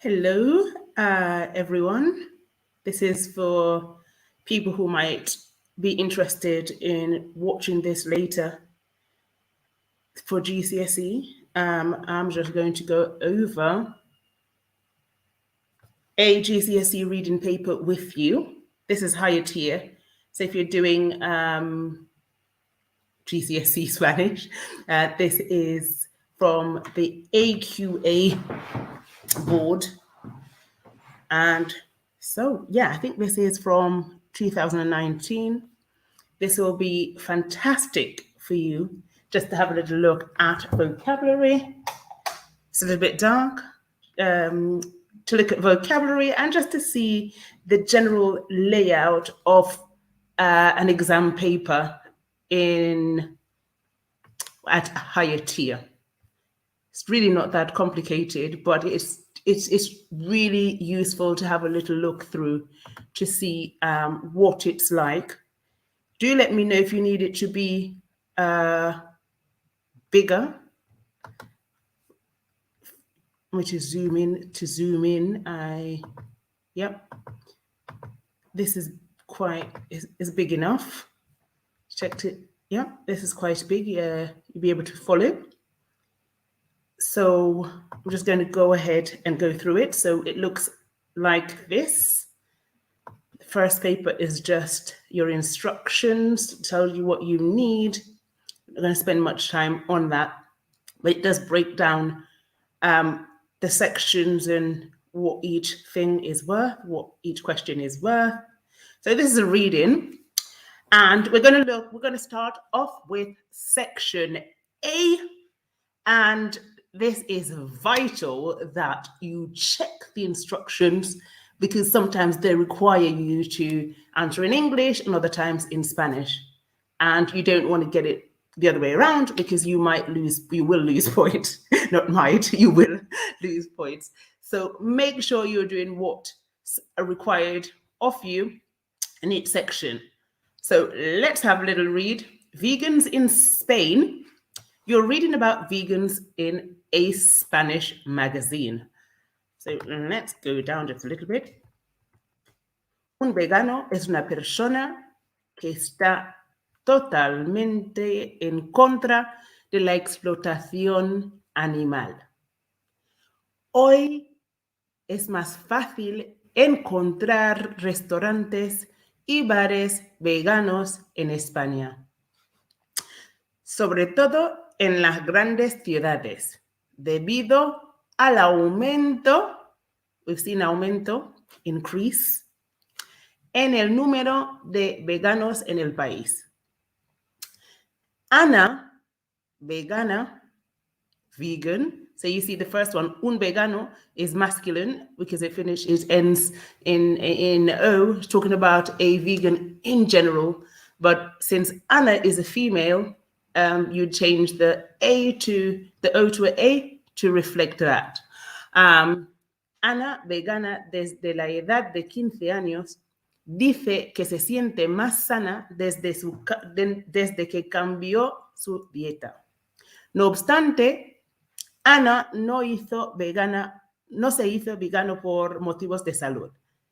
Hello, everyone. This is for people who might be interested in watching this later for GCSE. I'm just going to go over a GCSE reading paper with you. This is higher tier. So if you're doing GCSE Spanish, this is from the AQA board. And so, yeah, I think this is from 2019. This will be fantastic for you just to have a little look at vocabulary. It's a little bit dark. To look at vocabulary and just to see the general layout of an exam paper at a higher tier. It's really not that complicated, but it's really useful to have a little look through to see what it's like. Do let me know if you need it to be bigger. Which is zoom in. Yep. This is is big enough. Checked it. Yeah, this is quite big. You'll be able to follow. So I'm just going to go ahead and go through it. So it looks like this. The first paper is just your instructions to tell you what you need. I'm not going to spend much time on that, but it does break down the sections and what each thing is worth, what each question is worth. So this is a reading, and we're going to start off with section A, and this is vital that you check the instructions because sometimes they require you to answer in English and other times in Spanish, and you don't want to get it the other way around because you will lose points. Not might, you will lose points. So make sure you're doing what's required of you in each section. So let's have a little read. Vegans in Spain. You're reading about vegans in a Spanish magazine. So let's go down just a little bit. Un vegano es una persona que está totalmente en contra de la explotación animal. Hoy es más fácil encontrar restaurantes y bares veganos en España, sobre todo en las grandes ciudades, debido al aumento, we've seen aumento, increase, en el número de veganos en el país. Ana, vegana, vegan. So you see the first one, un vegano, is masculine because it ends in O, talking about a vegan in general. But since Ana is a female, you change the O to an A to reflect that. Ana, vegana desde la edad de 15 años, dice que se siente más sana desde que cambió su dieta. No obstante, Ana no se hizo vegano por motivos de salud.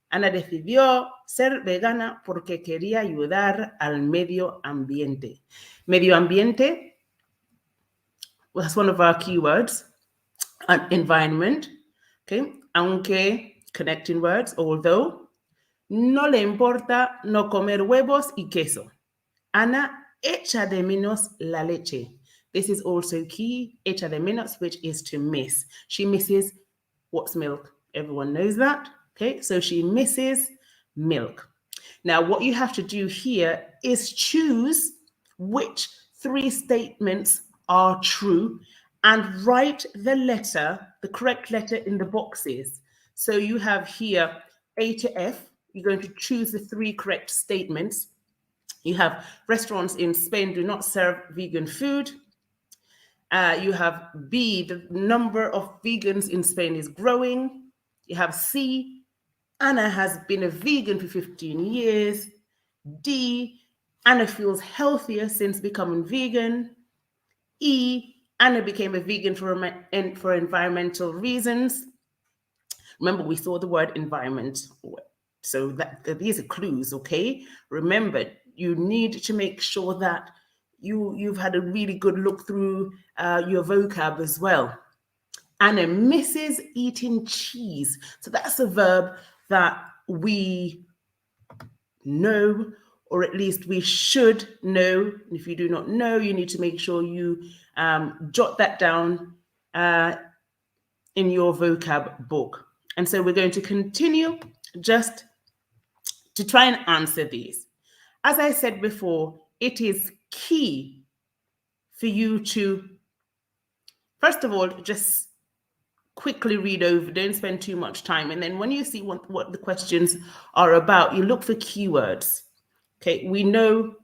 Ana decidió ser vegana porque quería ayudar al medio ambiente. Medio ambiente, well, that's one of our keywords. Environment, okay? Aunque, connecting words, although, no le importa no comer huevos y queso. Ana echa de menos la leche. This is also key, echa de menos, which is to miss. She misses what's milk. Everyone knows that. Okay, so she misses milk. Now, what you have to do here is choose which 3 statements are true and write the correct letter in the boxes. So you have here A to F. You're going to choose the 3 correct statements. You have restaurants in Spain do not serve vegan food. You have B, the number of vegans in Spain is growing. You have C, Anna has been a vegan for 15 years. D, Anna feels healthier since becoming vegan. E, Anna became a vegan for environmental reasons. Remember, we saw the word environment. So these are clues, okay? Remember, you need to make sure that you've had a really good look through your vocab as well. Anna misses eating cheese. So that's a verb that we know, or at least we should know. And if you do not know, you need to make sure you jot that down in your vocab book. And so we're going to continue just to try and answer these. As I said before, it is key for you to, first of all, just quickly read over, don't spend too much time. And then when you see what the questions are about, you look for keywords. Okay, we know,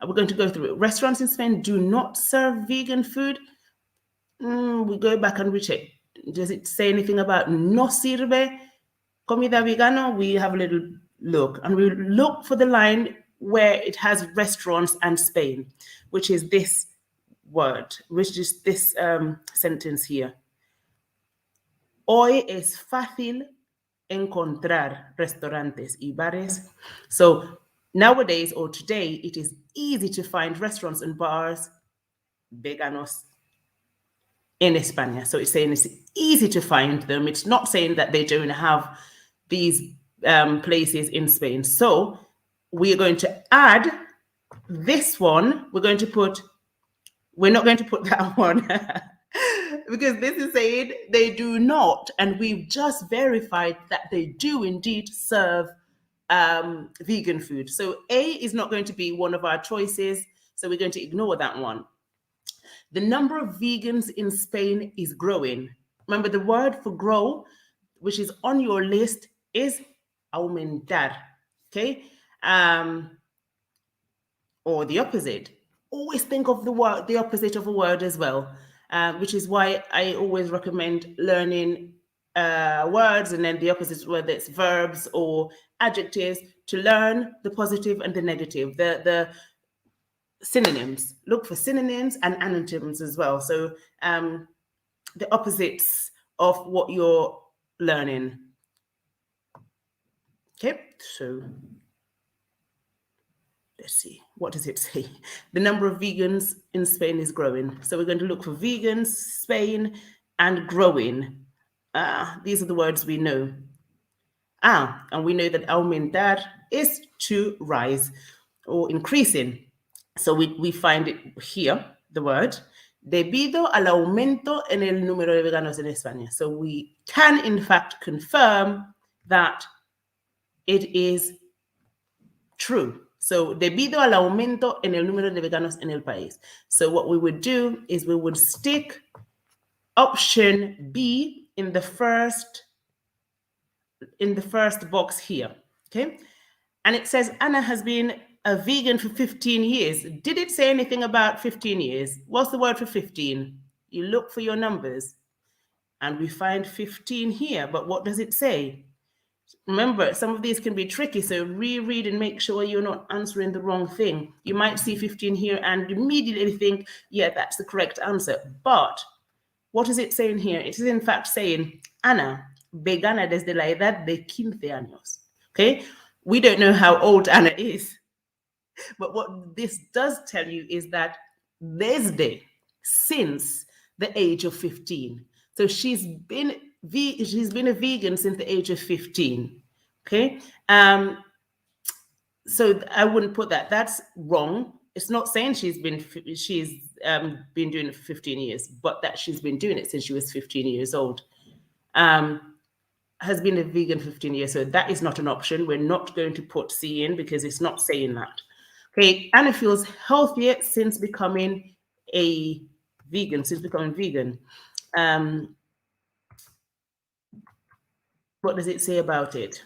we're going to go through it. Restaurants in Spain do not serve vegan food. We go back and recheck. Does it say anything about no sirve comida vegana? We have a little look, and we look for the line where it has restaurants and Spain, which is this word, which is this sentence here. Hoy es fácil encontrar restaurantes y bares. So nowadays, or today, it is easy to find restaurants and bars veganos in España. So it's saying it's easy to find them. It's not saying that they don't have these places in Spain. So we are going to add this one. We're not going to put that one because this is saying they do not. And we've just verified that they do indeed serve vegan food. So A is not going to be one of our choices. So we're going to ignore that one. The number of vegans in Spain is growing. Remember, the word for grow, which is on your list, is aumentar, okay? Or the opposite. Always think of the opposite of a word as well, which is why I always recommend learning words and then the opposite, whether it's verbs or adjectives, to learn the positive and the negative, the synonyms. Look for synonyms and antonyms as well. So the opposites of what you're learning. Okay, so let's see, what does it say? The number of vegans in Spain is growing. So we're going to look for vegans, Spain, and growing. These are the words we know. And we know that aumentar is to rise or increasing. So we find it here, the word, debido al aumento en el número de veganos en España. So we can, in fact, confirm that it is true. So, debido al aumento en el número de veganos en el país. So what we would do is we would stick option B in the first box here, okay? And it says Anna has been a vegan for 15 years. Did it say anything about 15 years? What's the word for 15? You look for your numbers and we find 15 here, but what does it say? Remember, some of these can be tricky, so reread and make sure you're not answering the wrong thing. You might see 15 here and immediately think, yeah, that's the correct answer. But what is it saying here? It is in fact saying, Ana, vegana desde la edad de 15 años. Okay? We don't know how old Anna is. But what this does tell you is that desde, since the age of 15. So she's been a vegan since the age of 15. Okay, so I wouldn't put that. That's wrong. It's not saying she's been doing it for 15 years, but that she's been doing it since she was 15 years old. Has been a vegan 15 years, so that is not an option. We're not going to put C in because it's not saying that. Okay, Anna feels healthier since becoming a vegan. What does it say about it?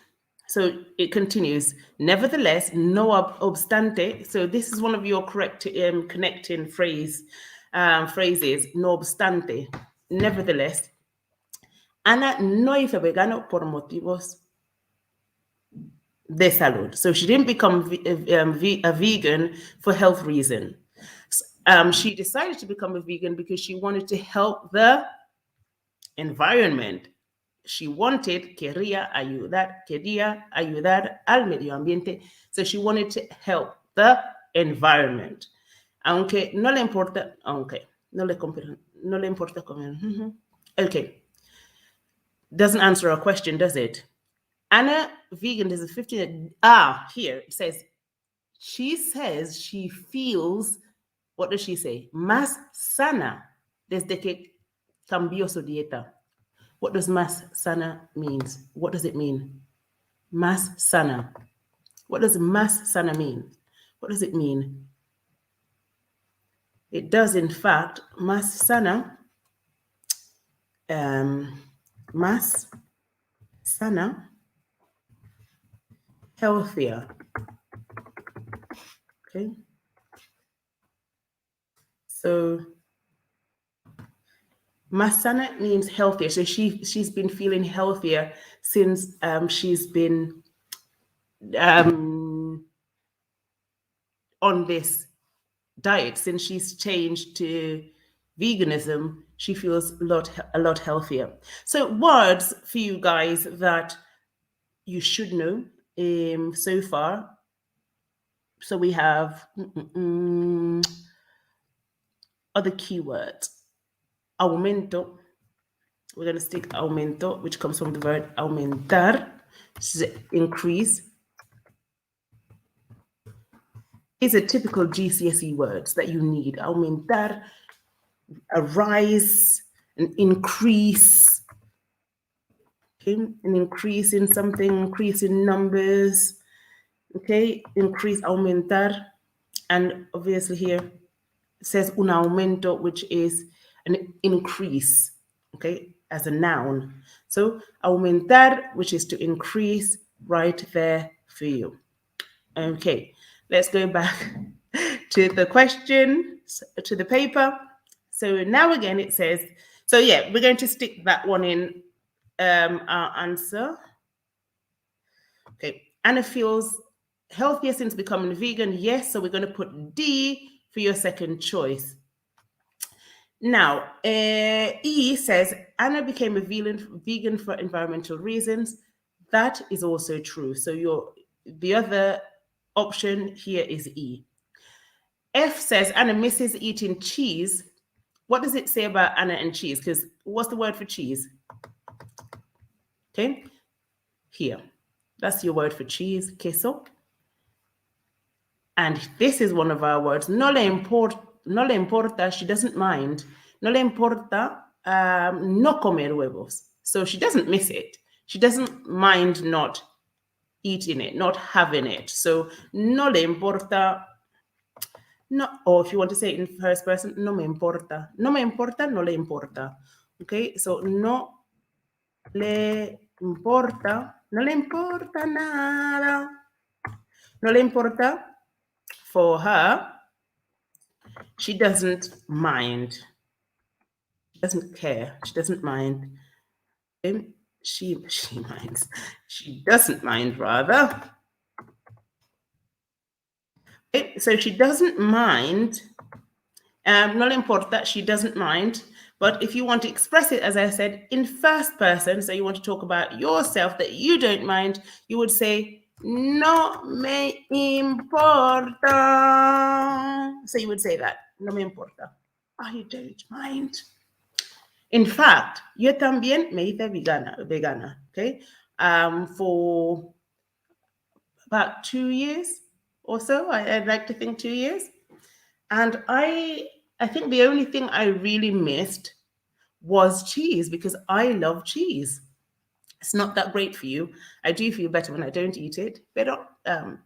So it continues. Nevertheless, no obstante. So this is one of your correct connecting phrases. No obstante. Nevertheless, Ana no hizo vegano por motivos de salud. So she didn't become a vegan for health reasons. She decided to become a vegan because she wanted to help the environment. she wanted, quería ayudar al medio ambiente. So she wanted to help the environment. Aunque no le importa, no le importa comer. Okay. Doesn't answer our question, does it? Anna, vegan, there's a 15. Here it says, she says she feels, what does she say? Más sana desde que cambió su dieta. What does más sana means? What does it mean? Más sana. What does más sana mean? What does it mean? It does, in fact, más sana, más sana, healthier. Okay. So más sana means healthier. So she's been feeling healthier since she's been on this diet. Since she's changed to veganism, she feels a lot healthier. So words for you guys that you should know so far. So we have other keywords. Aumento. We're going to stick aumento, which comes from the verb aumentar, which is increase. Is a typical GCSE words that you need. Aumentar, a rise, an increase. Okay, an increase in something, increase in numbers. Okay, increase, aumentar. And obviously here it says un aumento, which is an increase, okay, as a noun. So aumentar, which is to increase, right there for you. Okay, let's go back to the question, to the paper. So now again it says, so yeah, we're going to stick that one in our answer. Okay, Anna feels healthier since becoming vegan. Yes, so we're going to put D for your second choice. Now, E says, Anna became a vegan for environmental reasons. That is also true. So the other option here is E. F says, Anna misses eating cheese. What does it say about Anna and cheese? Because what's the word for cheese? Okay, here. That's your word for cheese, queso. And this is one of our words. No le importa, she doesn't mind. No le importa no comer huevos. So she doesn't miss it. She doesn't mind not eating it, not having it. So no le importa, no, or if you want to say it in first person, no me importa. No me importa, no le importa. Okay, so no le importa nada. No le importa. For her, she doesn't mind. She doesn't care. She doesn't mind. She minds. She doesn't mind, rather. Okay, so she doesn't mind. No le importa, she doesn't mind. But if you want to express it, as I said, in first person, so you want to talk about yourself that you don't mind, you would say, no me importa. So you would say that, no me importa. I don't mind. In fact, yo también me hice vegana, okay? For about 2 years or so, I'd like to think 2 years. And I think the only thing I really missed was cheese, because I love cheese. It's not that great for you. I do feel better when I don't eat it, pero lo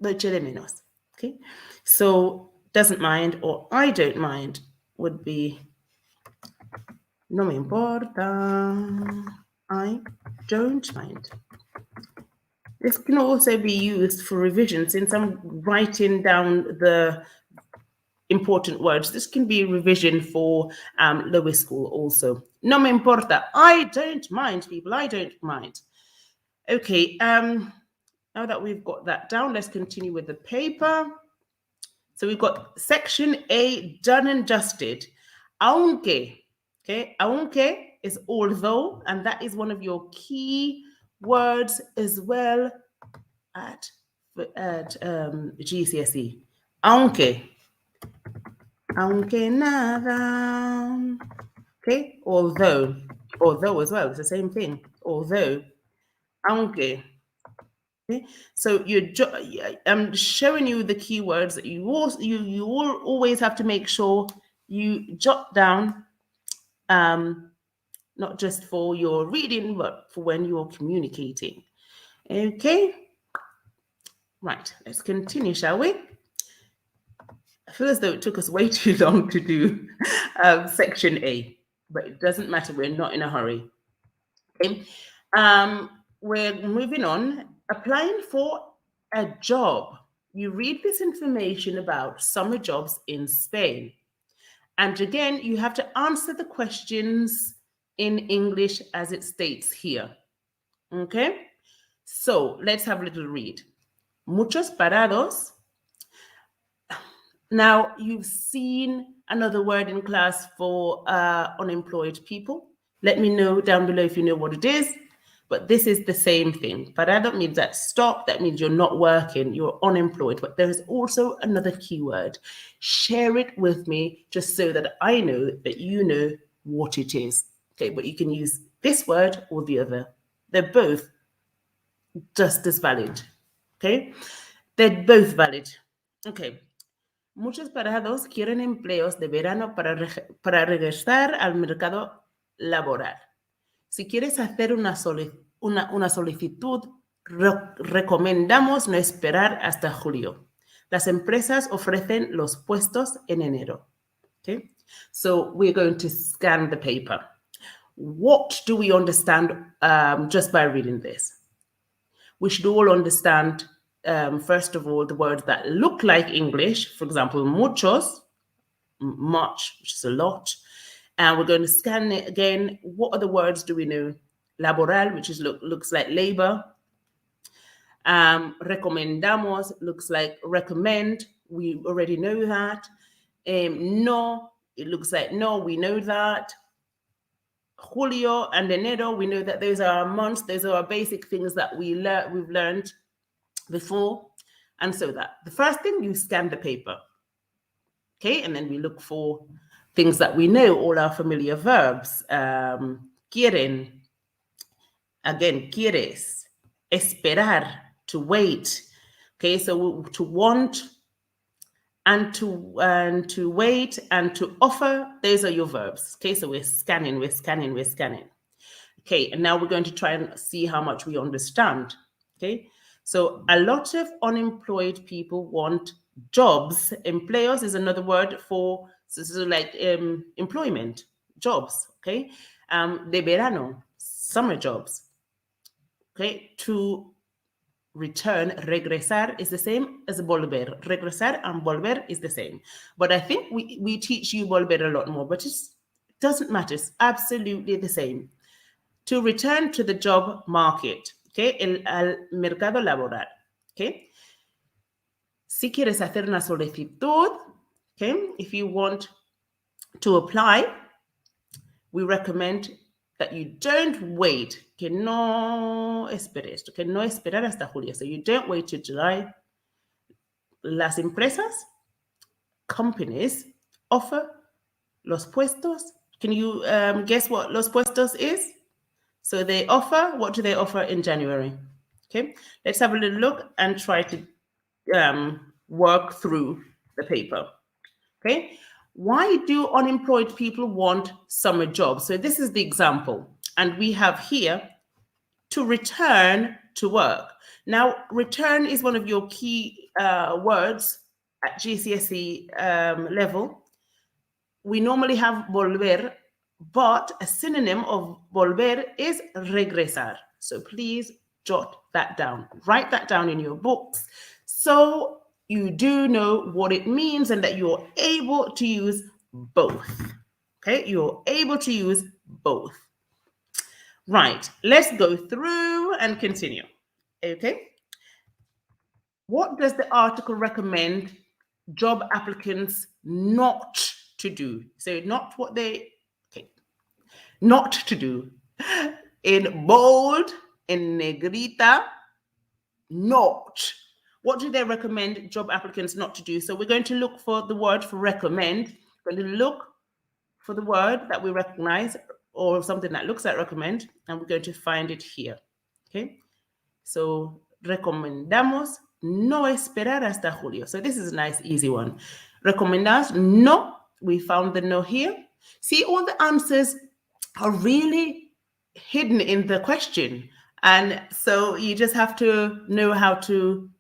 echo de menos. Okay, so doesn't mind or I don't mind would be no me importa. I don't mind. This can also be used for revision. Since I'm writing down the important words, this can be revision for lower school also. No me importa. I don't mind, people. I don't mind. Okay, now that we've got that down, let's continue with the paper. So we've got section A, done and dusted. Aunque, okay, aunque okay, is although, and that is one of your key words as well at GCSE. Aunque nada. Okay, although as well, it's the same thing. Although, aunque. Okay, so I'm showing you the keywords that you all always have to make sure you jot down, not just for your reading, but for when you're communicating. Okay, right. Let's continue, shall we? I feel as though it took us way too long to do section A, but it doesn't matter. We're not in a hurry. Okay. We're moving on. Applying for a job. You read this information about summer jobs in Spain. And again, you have to answer the questions in English as it states here. Okay? So let's have a little read. Muchos parados. Now, you've seen another word in class for unemployed people. Let me know down below if you know what it is. But this is the same thing. Parado means that stop. That means you're not working. You're unemployed. But there is also another keyword. Share it with me just so that I know that you know what it is. Okay, but you can use this word or the other. They're both just as valid. Okay, they're both valid. Okay. Muchos parados quieren empleos de verano para regresar al mercado laboral. Si quieres hacer una solicitud, recomendamos no esperar hasta julio. Las empresas ofrecen los puestos en enero. Okay? So we're going to scan the paper. What do we understand just by reading this? We should all understand, first of all, the words that look like English. For example, muchos, much, which is a lot. And we're going to scan it again. What other words do we know? Laboral, which is looks like labor. Recomendamos looks like recommend. We already know that. No, it looks like no, we know that. Julio and enero, we know that those are our months. Those are our basic things that we've learned before. And so that the first thing, you scan the paper. Okay, and then we look for things that we know, all our familiar verbs. Quieren, again, quieres. Esperar, to wait. Okay, so to want and to wait and to offer, those are your verbs. Okay, so we're scanning. Okay, and now we're going to try and see how much we understand. Okay, so a lot of unemployed people want jobs. Empleos is another word for like employment, jobs. Okay, de verano, summer jobs. Okay, to return, regresar is the same as volver. Regresar and volver is the same. But I think we teach you volver a lot more, but it doesn't matter. It's absolutely the same. To return to the job market, okay, al mercado laboral, okay. Si quieres hacer una solicitud, okay, if you want to apply, we recommend that you don't wait, que no esperes, que no esperar hasta julio. So you don't wait till July. Las empresas, companies, offer los puestos. Can you guess what los puestos is? So they offer, what do they offer in January? Okay, let's have a little look and try to work through the paper. Okay, why do unemployed people want summer jobs? So this is the example. And we have here to return to work. Now, return is one of your key words at GCSE level. We normally have volver, but a synonym of volver is regresar. So please jot that down. Write that down in your books so you do know what it means and that you're able to use both. Okay, you're able to use both. Right, let's go through and continue. Okay. What does the article recommend job applicants not to do? So not what they, okay. not to do. In bold, in negrita, not. What do they recommend job applicants not to do? So we're going to look for the word for recommend. We're going to look for the word that we recognize or something that looks like recommend, and we're going to find it here. Okay, so recomendamos no esperar hasta julio. So this is a nice, easy one. Recomendamos no. We found the no here. See, all the answers are really hidden in the question. And so you just have to know how to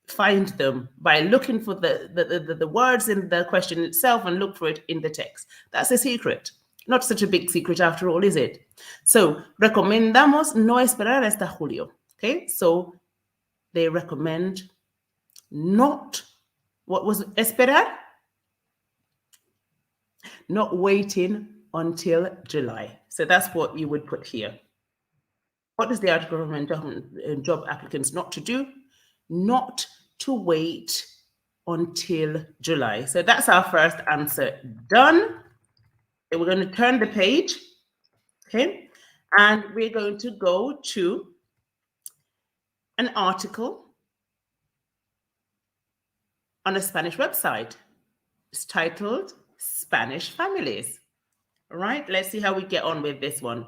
find them by looking for the words in the question itself and look for it in the text. That's a secret. Not such a big secret after all, is it? So, recomendamos no esperar hasta julio. Okay, so they recommend not, what was esperar? Not waiting until July. So that's what you would put here. What does the article recommend job applicants not to do? Not to wait until July. So that's our first answer done. Okay, we're going to turn the page, okay? And we're going to go to an article on a Spanish website. It's titled Spanish Families. All right, let's see how we get on with this one.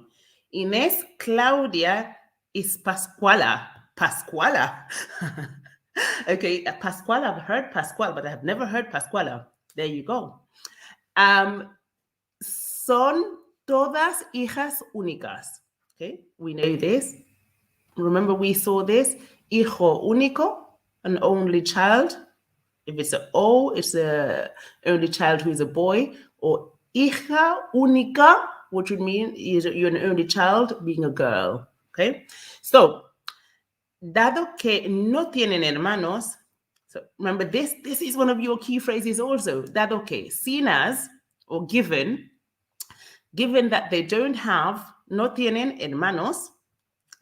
Inés, Claudia is Pascuala. Pascuala. Okay, Pascual, I've heard Pascual, but I have never heard Pascuala. There you go. Son todas hijas únicas. Okay, we know this. Remember, we saw this. Hijo único, an only child. If it's an O, it's an only child who is a boy. Or hija única, which would mean you're an only child being a girl. Okay, so dado que no tienen hermanos, so remember this is one of your key phrases also. Dado que, seen as, or given that they don't have, no tienen hermanos.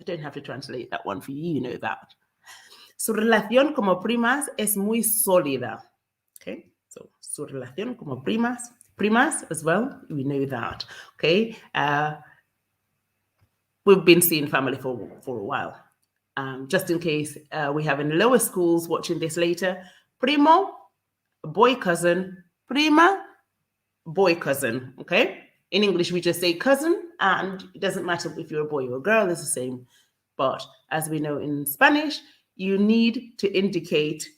I don't have to translate that one for you, you know that. Su relación como primas es muy sólida. Okay, so su relación como primas as well, we know that. Okay, we've been seeing family for a while. Just in case we have in lower schools watching this later, primo, boy cousin, prima, boy cousin, okay? In English, we just say cousin, and it doesn't matter if you're a boy or a girl, it's the same. But as we know in Spanish, you need to indicate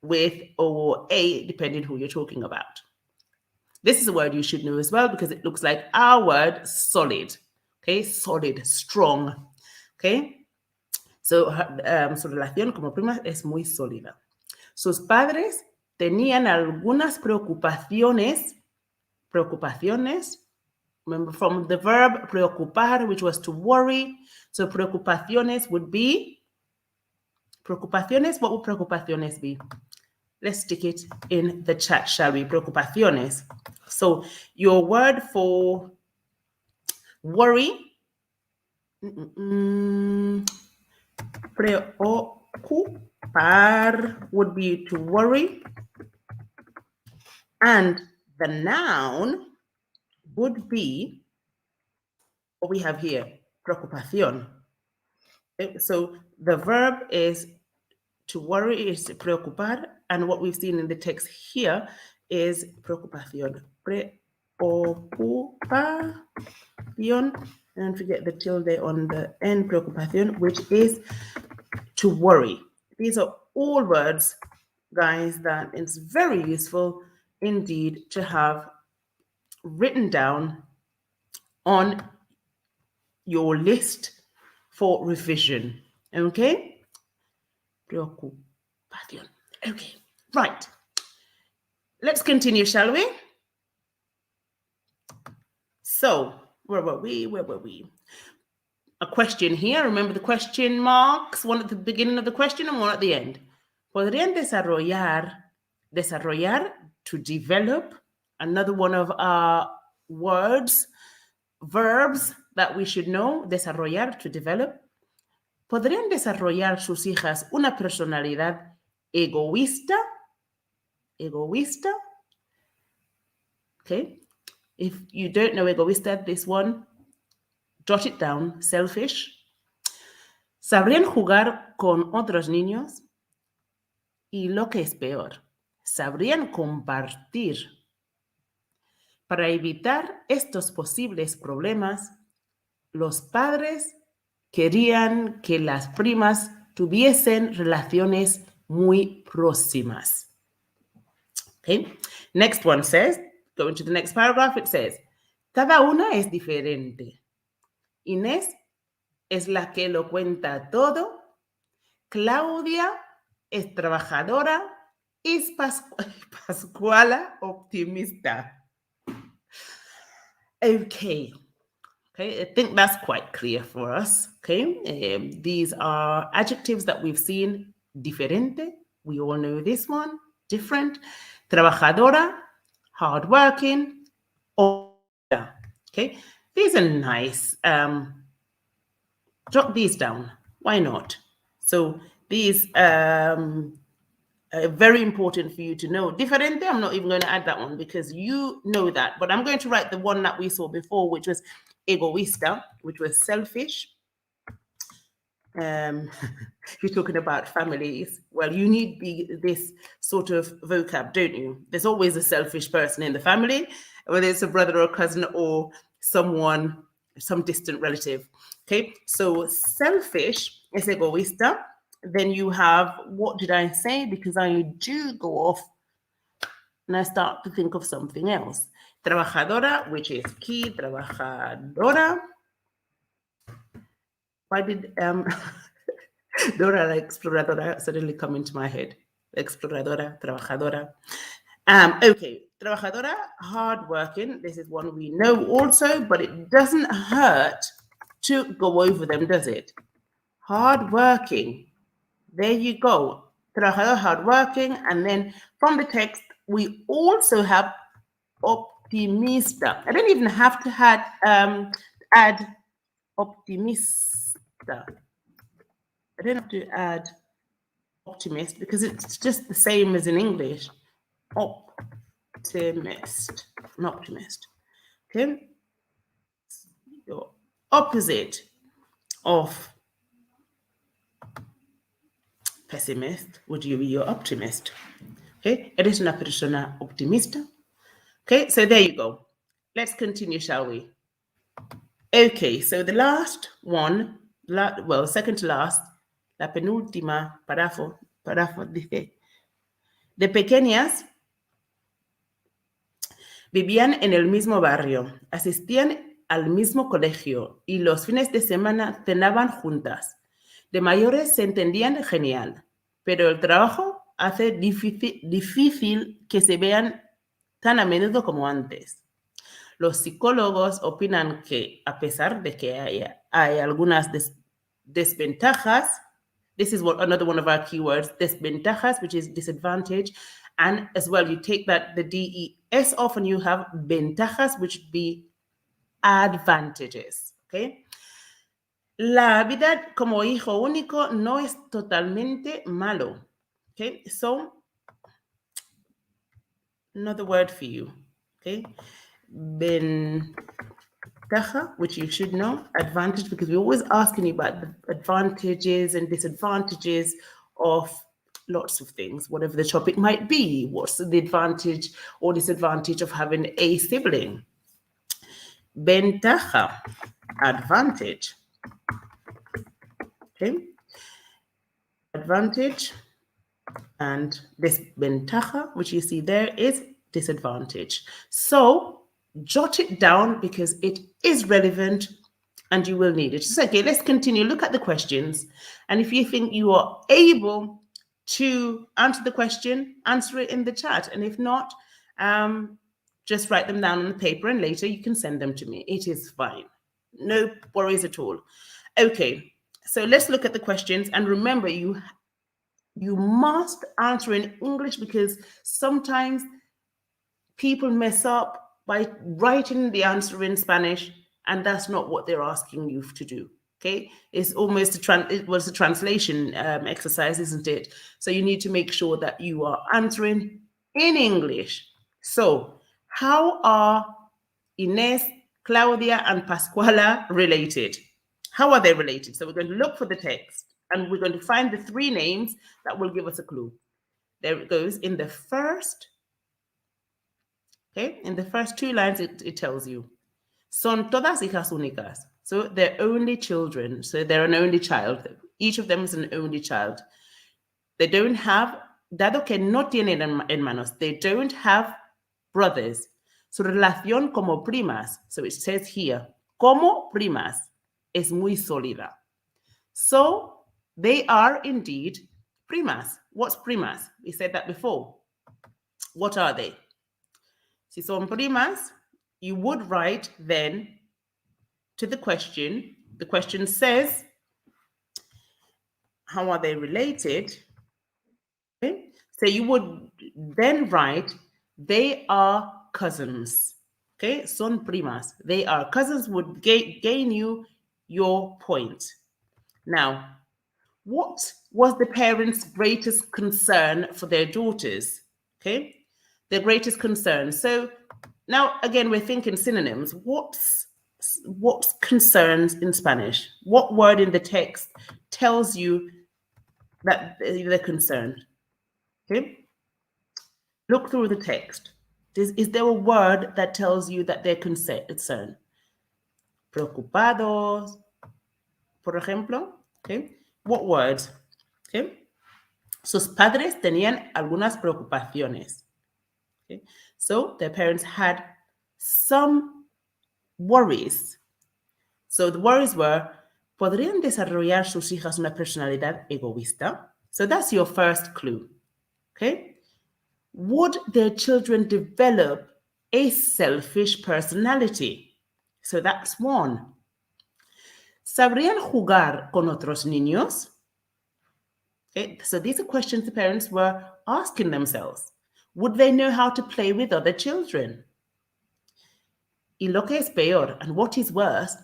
with or a, depending who you're talking about. This is a word you should know as well because it looks like our word solid, okay? Solid, strong, okay? So, su relación como prima es muy sólida. Sus padres tenían algunas preocupaciones, remember from the verb preocupar, which was to worry. So, preocupaciones would be, preocupaciones, what would preocupaciones be? Let's stick it in the chat, shall we? Preocupaciones. So, your word for worry, preocupar would be to worry, and the noun would be what we have here, preocupación. Okay, so the verb is to worry, is preocupar, and what we've seen in the text here is preocupación. Preocupación, and forget the tilde on the end, preocupación, which is to worry. These are all words, guys, that it's very useful indeed to have written down on your list for revision. Okay? Preocupación. Okay, right. Let's continue, shall we? So, where were we? A question here. Remember the question marks, one at the beginning of the question and one at the end. Podrían desarrollar, to develop, another one of our words, verbs that we should know, desarrollar, to develop. ¿Podrían desarrollar sus hijas una personalidad egoísta? Okay. If you don't know egoísta, this one, jot it down, selfish. Sabrían jugar con otros niños. Y lo que es peor, sabrían compartir. Para evitar estos posibles problemas, los padres querían que las primas tuviesen relaciones muy próximas. Okay. Next one says, going to the next paragraph, it says, cada una es diferente. Inés es la que lo cuenta todo. Claudia es trabajadora. Es Pascuala optimista. Okay, I think that's quite clear for us. Okay, these are adjectives that we've seen. Diferente, we all know this one. Different. Trabajadora, hardworking. Okay, these are nice. Jot these down. Why not? So these very important for you to know. Diferente, I'm not even going to add that one because you know that. But I'm going to write the one that we saw before, which was egoísta, which was selfish. You're talking about families. Well, you need this sort of vocab, don't you? There's always a selfish person in the family, whether it's a brother or a cousin or someone, some distant relative. Okay, so selfish is egoísta. Then you have, what did I say? Because I do go off and I start to think of something else. Trabajadora, which is key, trabajadora. Why did Dora la exploradora suddenly come into my head? Exploradora, trabajadora. Okay, trabajadora, hardworking. This is one we know also, but it doesn't hurt to go over them, does it? Hardworking. There you go. Trabajador, hardworking. And then from the text, we also have optimista. I don't even have to add optimista. I don't have to add optimist because it's just the same as in English. Optimist, an optimist. Okay? Your opposite of pessimist would you be your optimist. Okay, eres una persona optimista. Okay, so there you go. Let's continue, shall we? Okay, so the last one, well, second to last, la penúltima párrafo dice, de pequeñas vivían en el mismo barrio, asistían al mismo colegio y los fines de semana cenaban juntas. De mayores se entendían genial, pero el trabajo hace difícil que se vean tan a menudo como antes. Los psicólogos opinan que, a pesar de que hay algunas desventajas, this is another one of our keywords, desventajas, which is disadvantage, and as well, you take the DES off and you have ventajas, which would be advantages, okay? La vida como hijo único no es totalmente malo. Okay, so another word for you. Okay, ventaja, which you should know, advantage, because we're always asking you about the advantages and disadvantages of lots of things, whatever the topic might be. What's the advantage or disadvantage of having a sibling? Ventaja, advantage. Okay, advantage, and desventaja, which you see there, is disadvantage. So jot it down because it is relevant and you will need it. So, okay, let's continue. Look at the questions. And if you think you are able to answer the question, answer it in the chat. And if not, just write them down on the paper and later you can send them to me. It is fine. No worries at all. Okay. So let's look at the questions, and remember, you must answer in English because sometimes people mess up by writing the answer in Spanish, and that's not what they're asking you to do. Okay, it's almost it was a translation exercise, isn't it? So you need to make sure that you are answering in English. So how are Inés, Claudia, and Pascuala related? How are they related? So we're going to look for the text and we're going to find the three names that will give us a clue. There it goes. In the first, okay, in the first two lines, it tells you. Son todas hijas únicas. So they're only children. So they're an only child. Each of them is an only child. They don't have, dado que no tienen hermanos, they don't have brothers. Su relación como primas, so it says here, como primas, es muy sólida. So they are indeed primas. What's primas? We said that before. What are they? Si son primas, you would write then to the question. The question says, how are they related? Okay. So you would then write, they are cousins. Okay, son primas. They are cousins would gain you your point. Now, what was the parents' greatest concern for their daughters? Okay, their greatest concern. So now again, we're thinking synonyms. What's concerns in Spanish? What word in the text tells you that they're concerned? Okay, look through the text. Is there a word that tells you that they're concerned? Preocupados, por ejemplo. Okay, what words? Okay, sus padres tenían algunas preocupaciones. Okay, so their parents had some worries. So the worries were, ¿podrían desarrollar sus hijas una personalidad egoísta? So that's your first clue. Okay. Would their children develop a selfish personality? So that's one. ¿Sabrían jugar con otros niños? Okay, so these are questions the parents were asking themselves. Would they know how to play with other children? Y lo que es peor, and what is worse,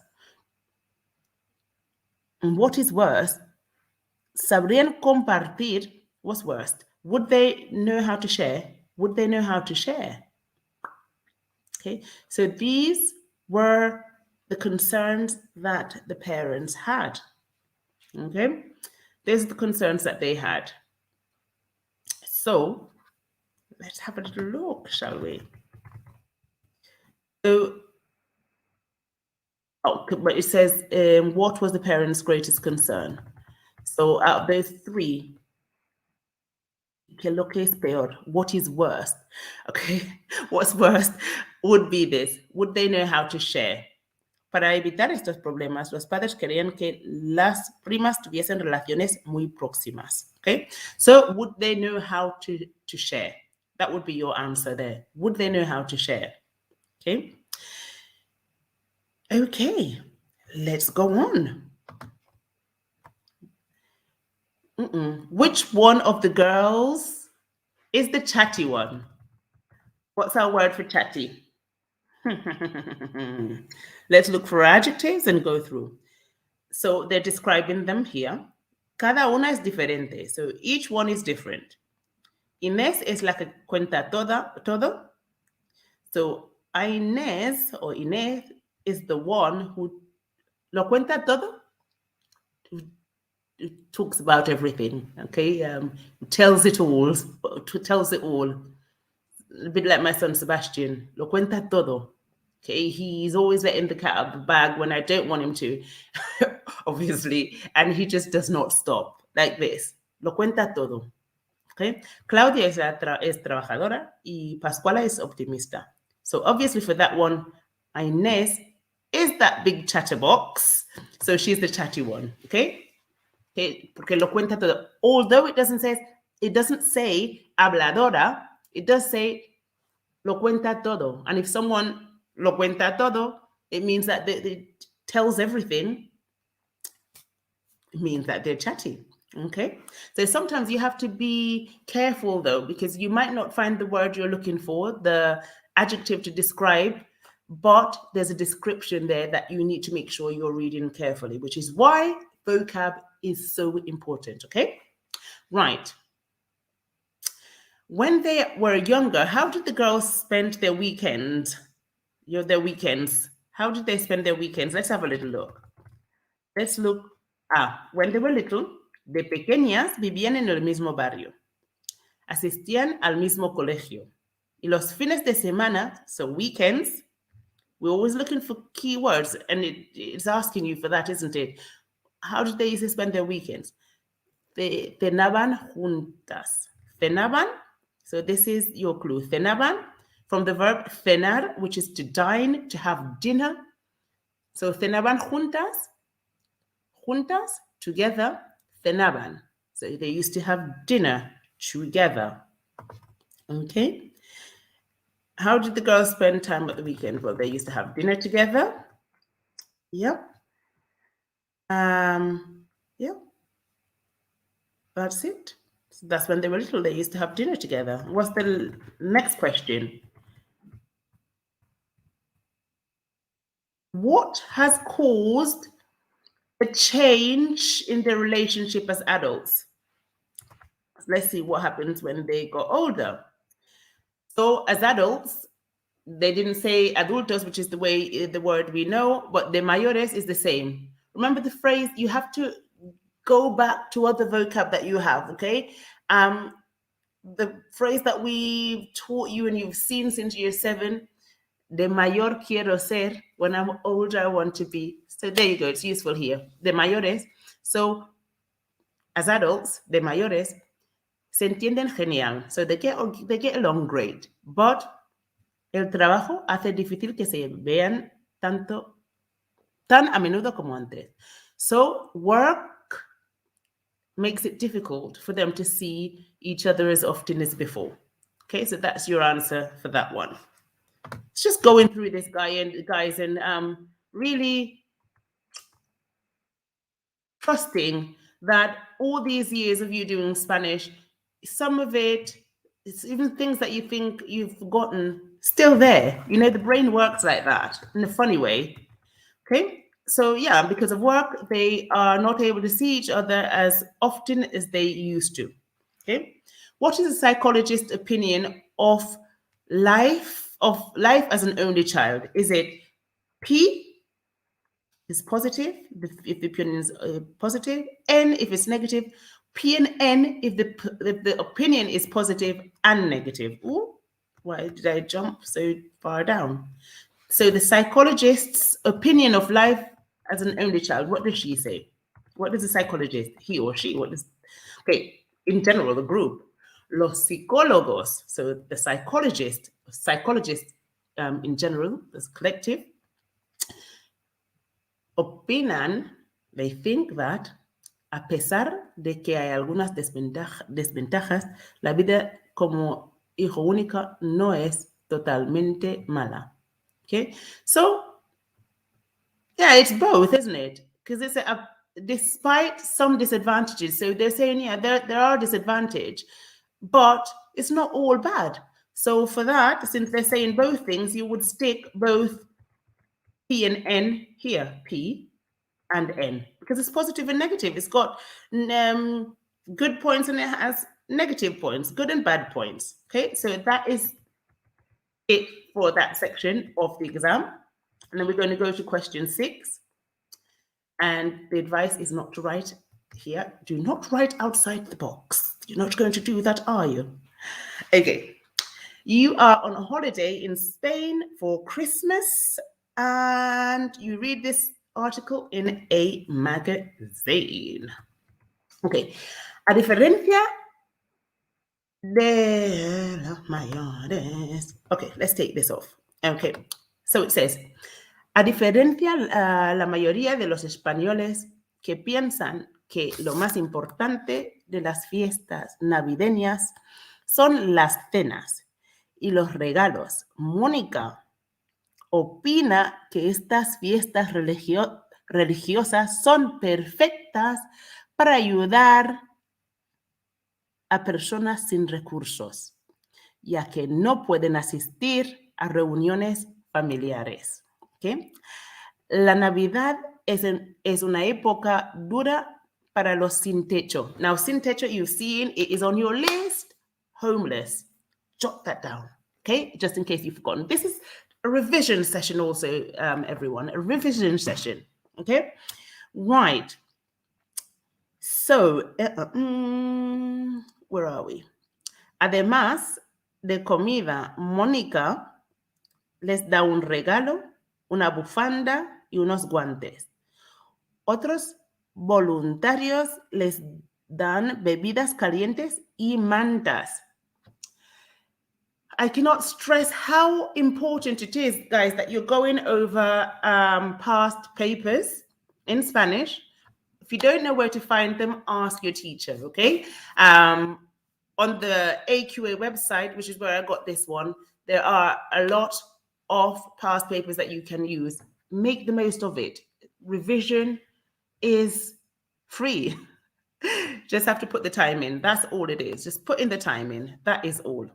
¿sabrían compartir? What's worse? Would they know how to share? Would they know how to share? Okay, so these were the concerns that the parents had. Okay, these are the concerns that they had. So let's have a little look, shall we? So, but it says, what was the parents' greatest concern? So out of those three, lo que es peor, what is worse? Okay, what's worse would be this. Would they know how to share? Para evitar estos problemas, los padres querían que las primas tuviesen relaciones muy próximas. Okay, so would they know how to share? That would be your answer there. Would they know how to share? Okay. Okay, let's go on. Which one of the girls is the chatty one? What's our word for chatty? Let's look for adjectives and go through. So they're describing them here. Cada una es diferente. So each one is different. Inés es la que cuenta todo. So Inés or Inés is the one who lo cuenta todo. It talks about everything, okay? Tells it all. A bit like my son Sebastian. Lo cuenta todo. Okay, he's always letting the cat out of the bag when I don't want him to, obviously, and he just does not stop like this. Lo cuenta todo. Okay, Claudia es trabajadora y Pascuala is optimista. So obviously for that one, Inés is that big chatterbox. So she's the chatty one. Okay, porque lo cuenta todo. Although it doesn't say habladora, it does say lo cuenta todo. And if someone lo cuenta todo, it means that it tells everything. It means that they're chatty. Okay, so sometimes you have to be careful though, because you might not find the word you're looking for, the adjective to describe, but there's a description there that you need to make sure you're reading carefully, which is why vocab is so important. Okay, right. When they were younger, how did the girls spend their weekend? their weekends. How did they spend their weekends? Let's have a little look. Let's look. When they were little, de pequeñas vivían en el mismo barrio. Asistían al mismo colegio. Y los fines de semana, so weekends, we're always looking for keywords, and it's asking you for that, isn't it? How did they used to spend their weekends? They cenaban juntas. Cenaban, so this is your clue. Cenaban, from the verb cenar, which is to dine, to have dinner. So cenaban juntas, together, cenaban. So they used to have dinner together. Okay. How did the girls spend time at the weekend? Well, they used to have dinner together. Yep. Yep. That's it. So that's when they were little. They used to have dinner together. What's the next question? What has caused a change in their relationship as adults? Let's see what happens when they got older. So as adults, they didn't say adultos, which is the way the word we know, but de mayores is the same. Remember the phrase, you have to go back to other vocab that you have, okay? The phrase that we taught you and you've seen since year 7, de mayor quiero ser, when I'm older I want to be. So there you go, it's useful here. De mayores. So as adults, de mayores, se entienden genial. So they get along great. But el trabajo hace difícil que se vean tan a menudo como antes. So work makes it difficult for them to see each other as often as before. Okay, so that's your answer for that one. It's just going through this, guys, and really trusting that all these years of you doing Spanish, some of it's even things that you think you've forgotten, still there. You know, the brain works like that in a funny way. Okay, so yeah, because of work, they are not able to see each other as often as they used to. Okay, what is a psychologist's opinion of life as an only child? Is it P is positive if the opinion is positive, N if it's negative, P and N if the opinion is positive and negative? Ooh, why did I jump so far down? So the psychologist's opinion of life as an only child, what does she say? What does the psychologist, he or she, okay, in general, the group, los psicólogos, so the psychologists in general, this collective, opinan, they think that, a pesar de que hay algunas desventajas, la vida como hijo único no es totalmente mala. Okay, so yeah, it's both, isn't it? Because it's despite some disadvantages. So they're saying, yeah, there are disadvantages, but it's not all bad. So for that, since they're saying both things, you would stick both P and N here, P and N, because it's positive and negative. It's got good points and it has negative points, good and bad points. Okay, so that is it for that section of the exam. And then we're going to go to question 6. And the advice is not to write here. Do not write outside the box. You're not going to do that, are you? Okay. You are on a holiday in Spain for Christmas and you read this article in a magazine. Okay. A diferencia de los mayores. Okay, let's take this off. Okay. So it says, a diferencia la mayoría de los españoles que piensan que lo más importante de las fiestas navideñas son las cenas y los regalos. Mónica opina que estas fiestas religiosas son perfectas para ayudar a personas sin recursos, ya que no pueden asistir a reuniones familiares. ¿Okay? La Navidad es una época dura para los sin techo. Now, sin techo, you've seen, it is on your list, homeless. Jot that down, okay? Just in case you've forgotten. This is a revision session also, everyone, a revision session. Okay, right. So, where are we? Además de comida, Mónica les da un regalo, una bufanda y unos guantes. Otros voluntarios les dan bebidas calientes y mantas. I cannot stress how important it is, guys, that you're going over past papers in Spanish. If you don't know where to find them, ask your teacher, okay? On the AQA website, which is where I got this one, there are a lot of past papers that you can use. Make the most of it. Revision is free. Just have to put the time in. That's all it is. Just put in the time in. That is all.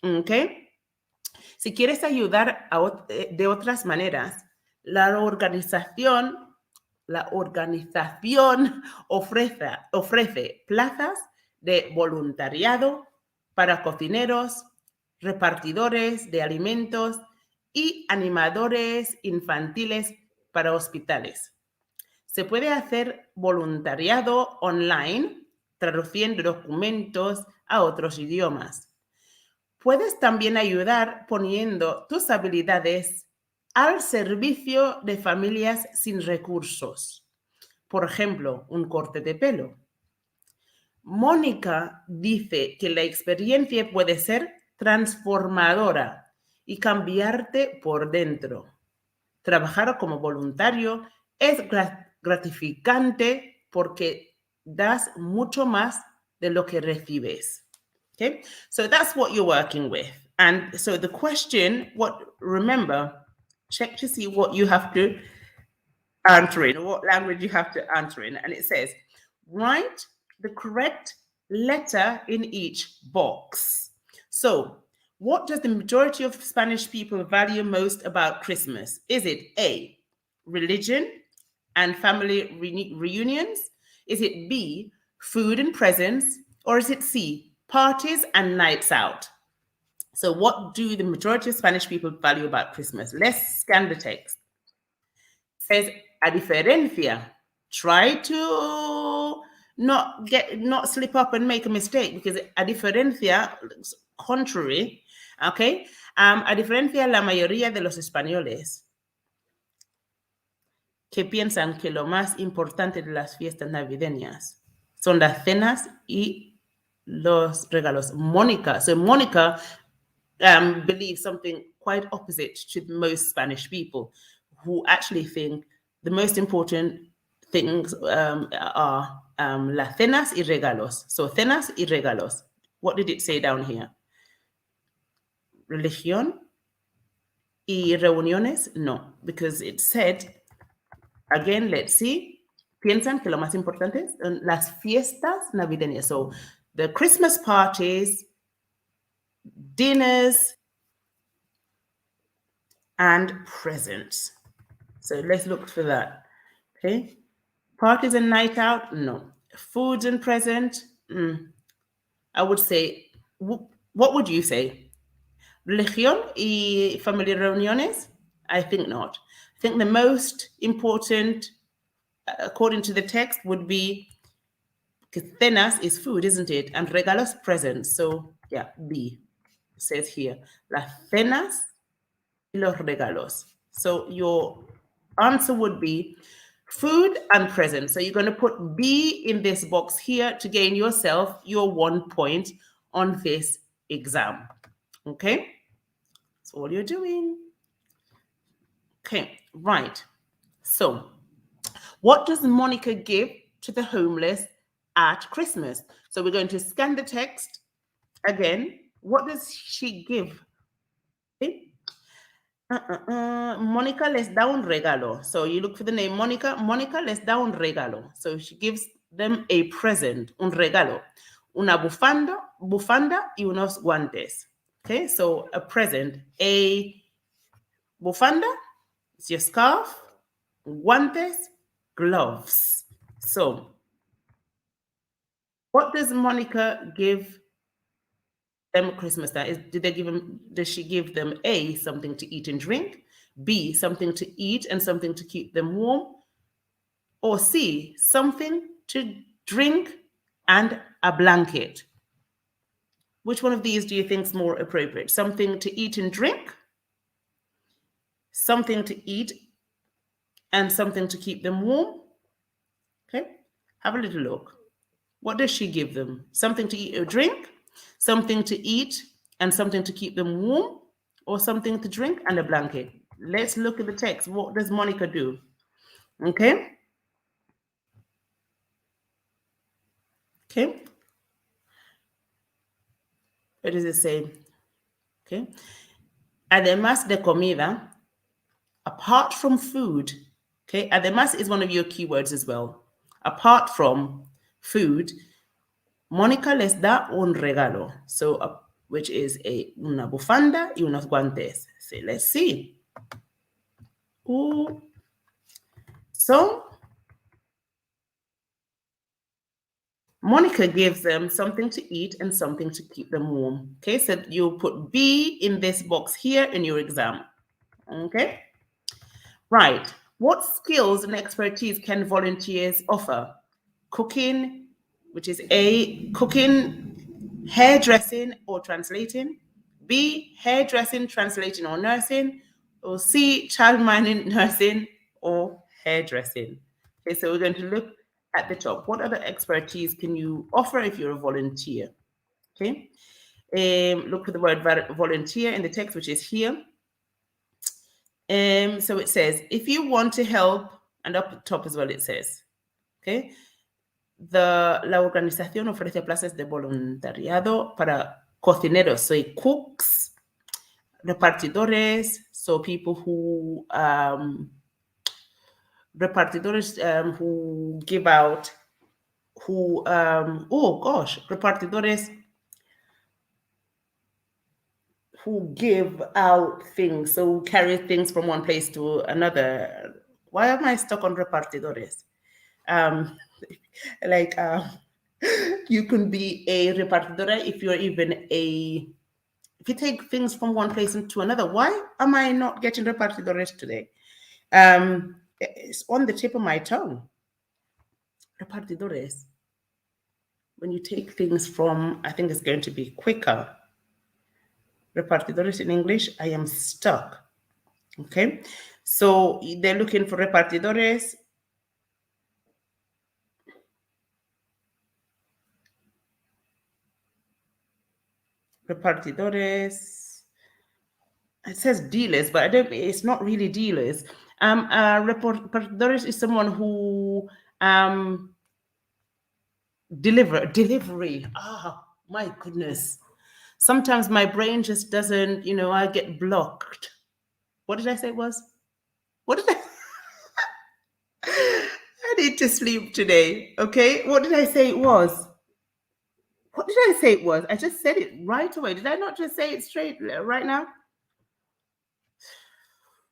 Okay. Si quieres ayudar de otras maneras, la organización ofrece plazas de voluntariado para cocineros, repartidores de alimentos y animadores infantiles para hospitales. Se puede hacer voluntariado online, traduciendo documentos a otros idiomas. Puedes también ayudar poniendo tus habilidades al servicio de familias sin recursos. Por ejemplo, un corte de pelo. Mónica dice que la experiencia puede ser transformadora y cambiarte por dentro. Trabajar como voluntario es gratificante porque das mucho más de lo que recibes. Okay, so that's what you're working with. And so the question, remember, check to see what you have to answer in, or what language you have to answer in. And it says, write the correct letter in each box. So, what does the majority of Spanish people value most about Christmas? Is it A, religion and family reunions? Is it B, food and presents? Or is it C, parties and nights out? So what do the majority of Spanish people value about Christmas? Let's scan the text. It says, a diferencia. Try to not slip up and make a mistake, because a diferencia, contrary, okay? A diferencia, la mayoría de los españoles que piensan que lo más importante de las fiestas navideñas son las cenas y los regalos. Mónica believes something quite opposite to most Spanish people, who actually think the most important things are las cenas y regalos. So cenas y regalos. What did it say down here? Religión y reuniones? No, because it said, again, let's see, piensan que lo más importante es las fiestas navideñas. So the Christmas parties, dinners, and presents. So let's look for that. Okay. Parties and night out? No. Food and present? I would say, what would you say? Religión y family reuniones? I think not. I think the most important, according to the text, would be, because cenas is food, isn't it? And regalos, presents. So yeah, B. It says here, las cenas y los regalos. So your answer would be food and presents. So you're going to put B in this box here to gain yourself your 1 point on this exam. Okay? That's all you're doing. Okay, right. So what does Monica give to the homeless at Christmas? So we're going to scan the text again. What does she give? Okay. Monica les da un regalo. So you look for the name Monica. Monica les da un regalo. So she gives them a present, un regalo. Una bufanda y unos guantes. Okay, so a present. A bufanda, it's your scarf. Guantes, gloves. So what does Monica give them Christmas time? Does she give them A, something to eat and drink, B, something to eat and something to keep them warm, or C, something to drink and a blanket? Which one of these do you think is more appropriate? Something to eat and drink, something to eat and something to keep them warm? Okay, have a little look. What does she give them? Something to eat or drink, something to eat and something to keep them warm, or something to drink and a blanket? Let's look at the text. What does Monica do? Okay. Okay. What does it say? Okay. Además de comida, apart from food. Okay. Además is one of your keywords as well. Apart from food, Mónica les da un regalo. So, which is una bufanda y unos guantes. So let's see. Ooh. So, Monica gives them something to eat and something to keep them warm. Okay, so you put B in this box here in your exam. Okay, right. What skills and expertise can volunteers offer? Cooking, which is A, cooking, hairdressing or translating. B, hairdressing, translating or nursing. Or C, childminding, nursing or hairdressing. Okay, so we're going to look at the top. What other expertise can you offer if you're a volunteer? Okay, look for the word volunteer in the text, which is here. So it says, if you want to help, and up at top as well it says, okay, la organización ofrece plazas de voluntariado para cocineros, so cooks, repartidores, so people who who give out, repartidores who give out things, so carry things from one place to another. Why am I stuck on repartidores? You can be a repartidora if you're if you take things from one place into another. Why am I not getting repartidores today? It's on the tip of my tongue. Repartidores. When you take things from, I think it's going to be quicker. Repartidores in English, I am stuck. Okay, so they're looking for repartidores. Repartidores. It says dealers, but it's not really dealers. Repartidores is someone who delivery. My goodness. Sometimes my brain just doesn't, I get blocked. What did I say it was? What did I need to sleep today. Okay. What did I say it was? What did I say it was? I just said it right away. Did I not just say it straight right now?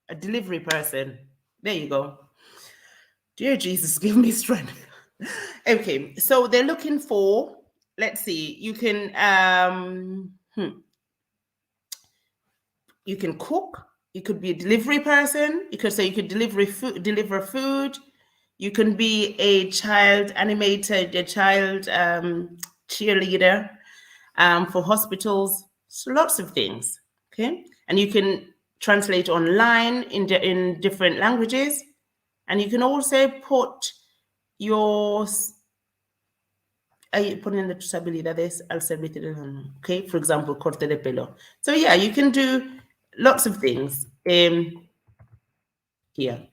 A delivery person. There you go. Dear Jesus, give me strength. Okay, so they're looking for, let's see, you can cook. You could be a delivery person. You could deliver food. You can be a child animator, a child cheerleader for hospitals. So lots of things. Okay, and you can translate online in different languages, and you can also put ponen de tus habilidades al servicio. Okay, for example, corte de pelo. So yeah, you can do lots of things here.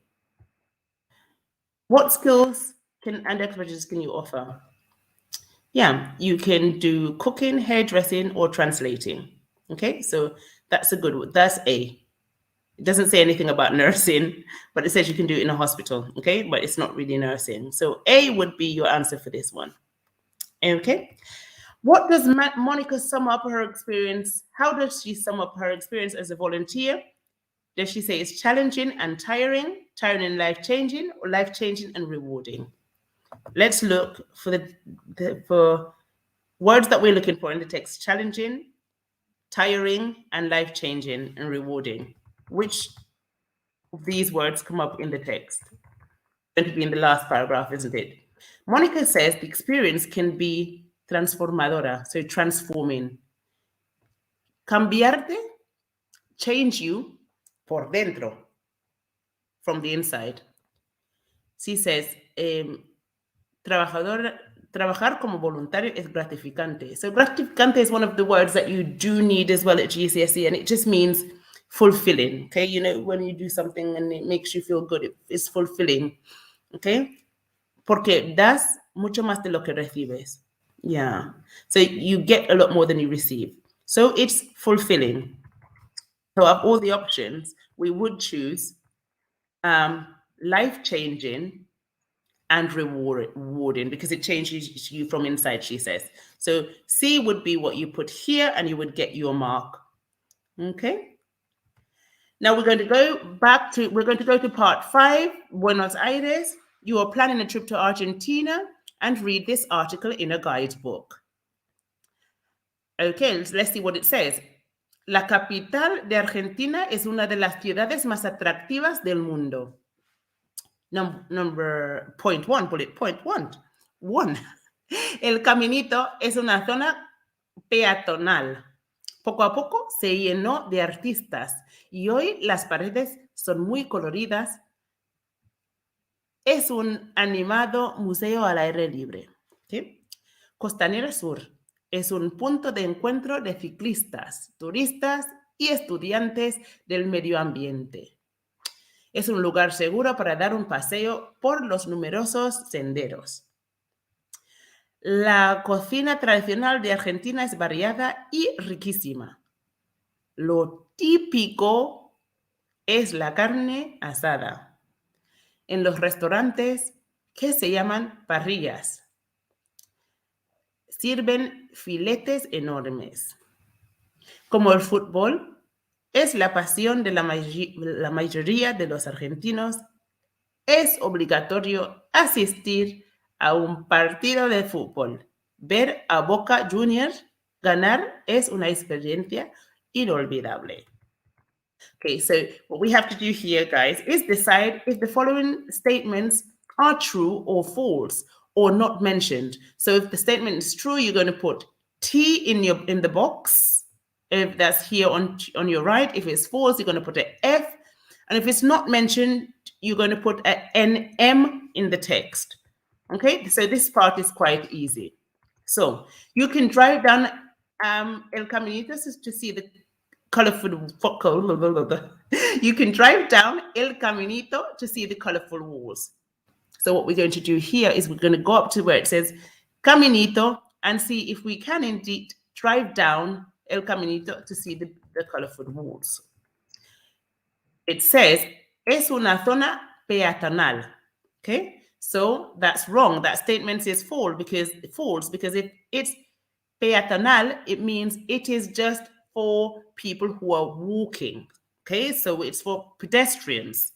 What skills and expertise can you offer? Yeah, you can do cooking, hairdressing, or translating. Okay, so that's a good one. That's A. It doesn't say anything about nursing, but it says you can do it in a hospital. Okay, but it's not really nursing. So A would be your answer for this one. Okay. What does Monica sum up her experience? How does she sum up her experience as a volunteer? Does she say it's challenging and tiring and life-changing, or life-changing and rewarding? Let's look for for words that we're looking for in the text. Challenging, tiring, and life-changing and rewarding. Which of these words come up in the text? It's going to be in the last paragraph, isn't it? Monica says the experience can be transformadora, so transforming. Cambiarte, change you por dentro, from the inside. She says, trabajar como voluntario es gratificante. So gratificante is one of the words that you do need as well at GCSE, and it just means fulfilling, okay? You know, when you do something and it makes you feel good, it's fulfilling, okay? Porque das mucho más de lo que recibes. Yeah. So you get a lot more than you receive. So it's fulfilling. So of all the options, we would choose life-changing and rewarding, because it changes you from inside, she says. So C would be what you put here, and you would get your mark. Okay. Now we're going to go to part 5, Buenos Aires. You are planning a trip to Argentina, and read this article in a guidebook. Okay, let's see what it says. La capital de Argentina es una de las ciudades más atractivas del mundo. Number point 1, bullet point 1. El Caminito es una zona peatonal. Poco a poco se llenó de artistas y hoy las paredes son muy coloridas. Es un animado museo al aire libre. ¿Sí? Costanera Sur es un punto de encuentro de ciclistas, turistas y estudiantes del medio ambiente. Es un lugar seguro para dar un paseo por los numerosos senderos. La cocina tradicional de Argentina es variada y riquísima. Lo típico es la carne asada en los restaurantes que se llaman parrillas. Sirven filetes enormes. Como el fútbol es la pasión de la mayoría de los argentinos, es obligatorio asistir a un partido de fútbol. Ver a Boca Juniors ganar es una experiencia inolvidable. Okay, so what we have to do here, guys, is decide if the following statements are true or false or not mentioned. So if the statement is true, you're going to put T in the box. If that's here on your right. If it's false, you're going to put an F. And if it's not mentioned, you're going to put an M in the text. Okay, so this part is quite easy. So you can drive down El Caminito to see the colorful. You can drive down El Caminito to see the colorful walls. So what we're going to do here is we're going to go up to where it says Caminito and see if we can indeed drive down El Caminito to see the colorful walls. It says, es una zona peatonal. Okay, so that's wrong. That statement says false because if it's peatonal, it means it is just for people who are walking. Okay, so it's for pedestrians.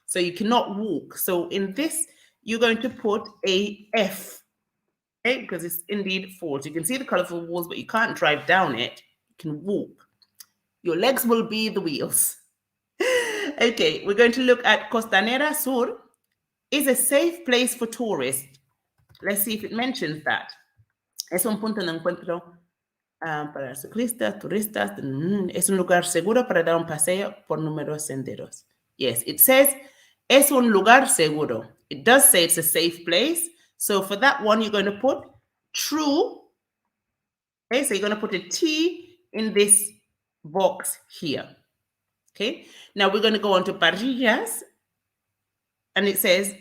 So you cannot walk. So in this, you're going to put a F. Okay, because it's indeed false. You can see the colorful walls, but you can't drive down it. You can walk. Your legs will be the wheels. Okay, we're going to look at Costanera Sur is a safe place for tourists. Let's see if it mentions that. Es un punto de encuentro para ciclistas, turistas. Es un lugar seguro para dar un paseo por numerosos senderos. Yes, it says es un lugar seguro. It does say it's a safe place. So for that one, you're going to put true. Okay, so you're going to put a T in this box here. Okay, now we're going to go on to parrillas, and it says the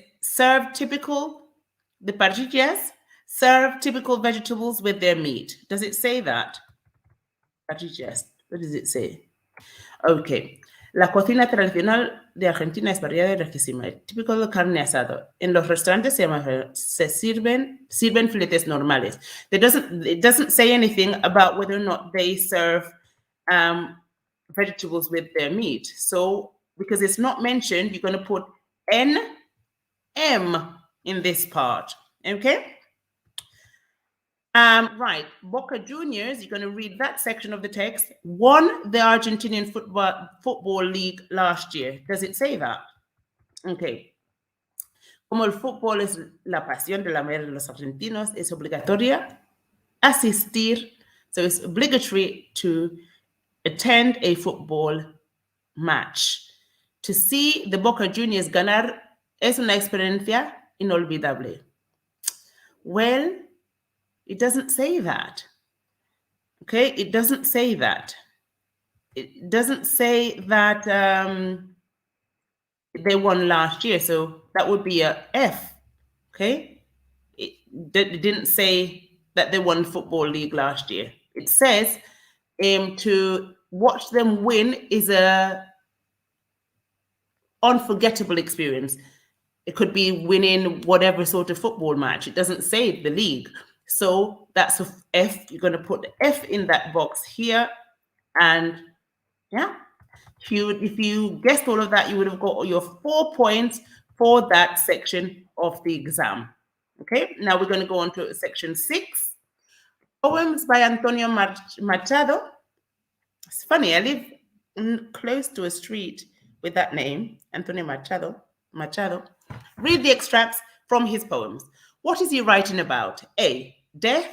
parrillas serve typical vegetables with their meat. Does it say that? Parrillas, what does it say? Okay, la cocina tradicional de Argentina es variada y riquísima, típico de carne asado. En los restaurantes se sirven filetes normales. It doesn't say anything about whether or not they serve vegetables with their meat. So because it's not mentioned, you're going to put M in this part. Okay. Right. Boca Juniors, you're going to read that section of the text, won the Argentinian football league last year. Does it say that? Okay. Como el fútbol es la pasión de la mayoría de los argentinos, es obligatoria asistir. So it's obligatory to attend a football match. To see the Boca Juniors ganar es una experiencia inolvidable. Well, it doesn't say that. Okay, it doesn't say that. It doesn't say that they won last year, so that would be a F. Okay, it didn't say that they won football league last year. It says to watch them win is a unforgettable experience. It could be winning whatever sort of football match. It doesn't say the league. So that's a F. You're going to put the F in that box here. And yeah, if you guessed all of that, you would have got your 4 points for that section of the exam. Okay, now we're going to go on to section 6. Poems by Antonio Machado. It's funny, I live close to a street with that name, Antonio Machado. Read the extracts from his poems. What is he writing about? A, death.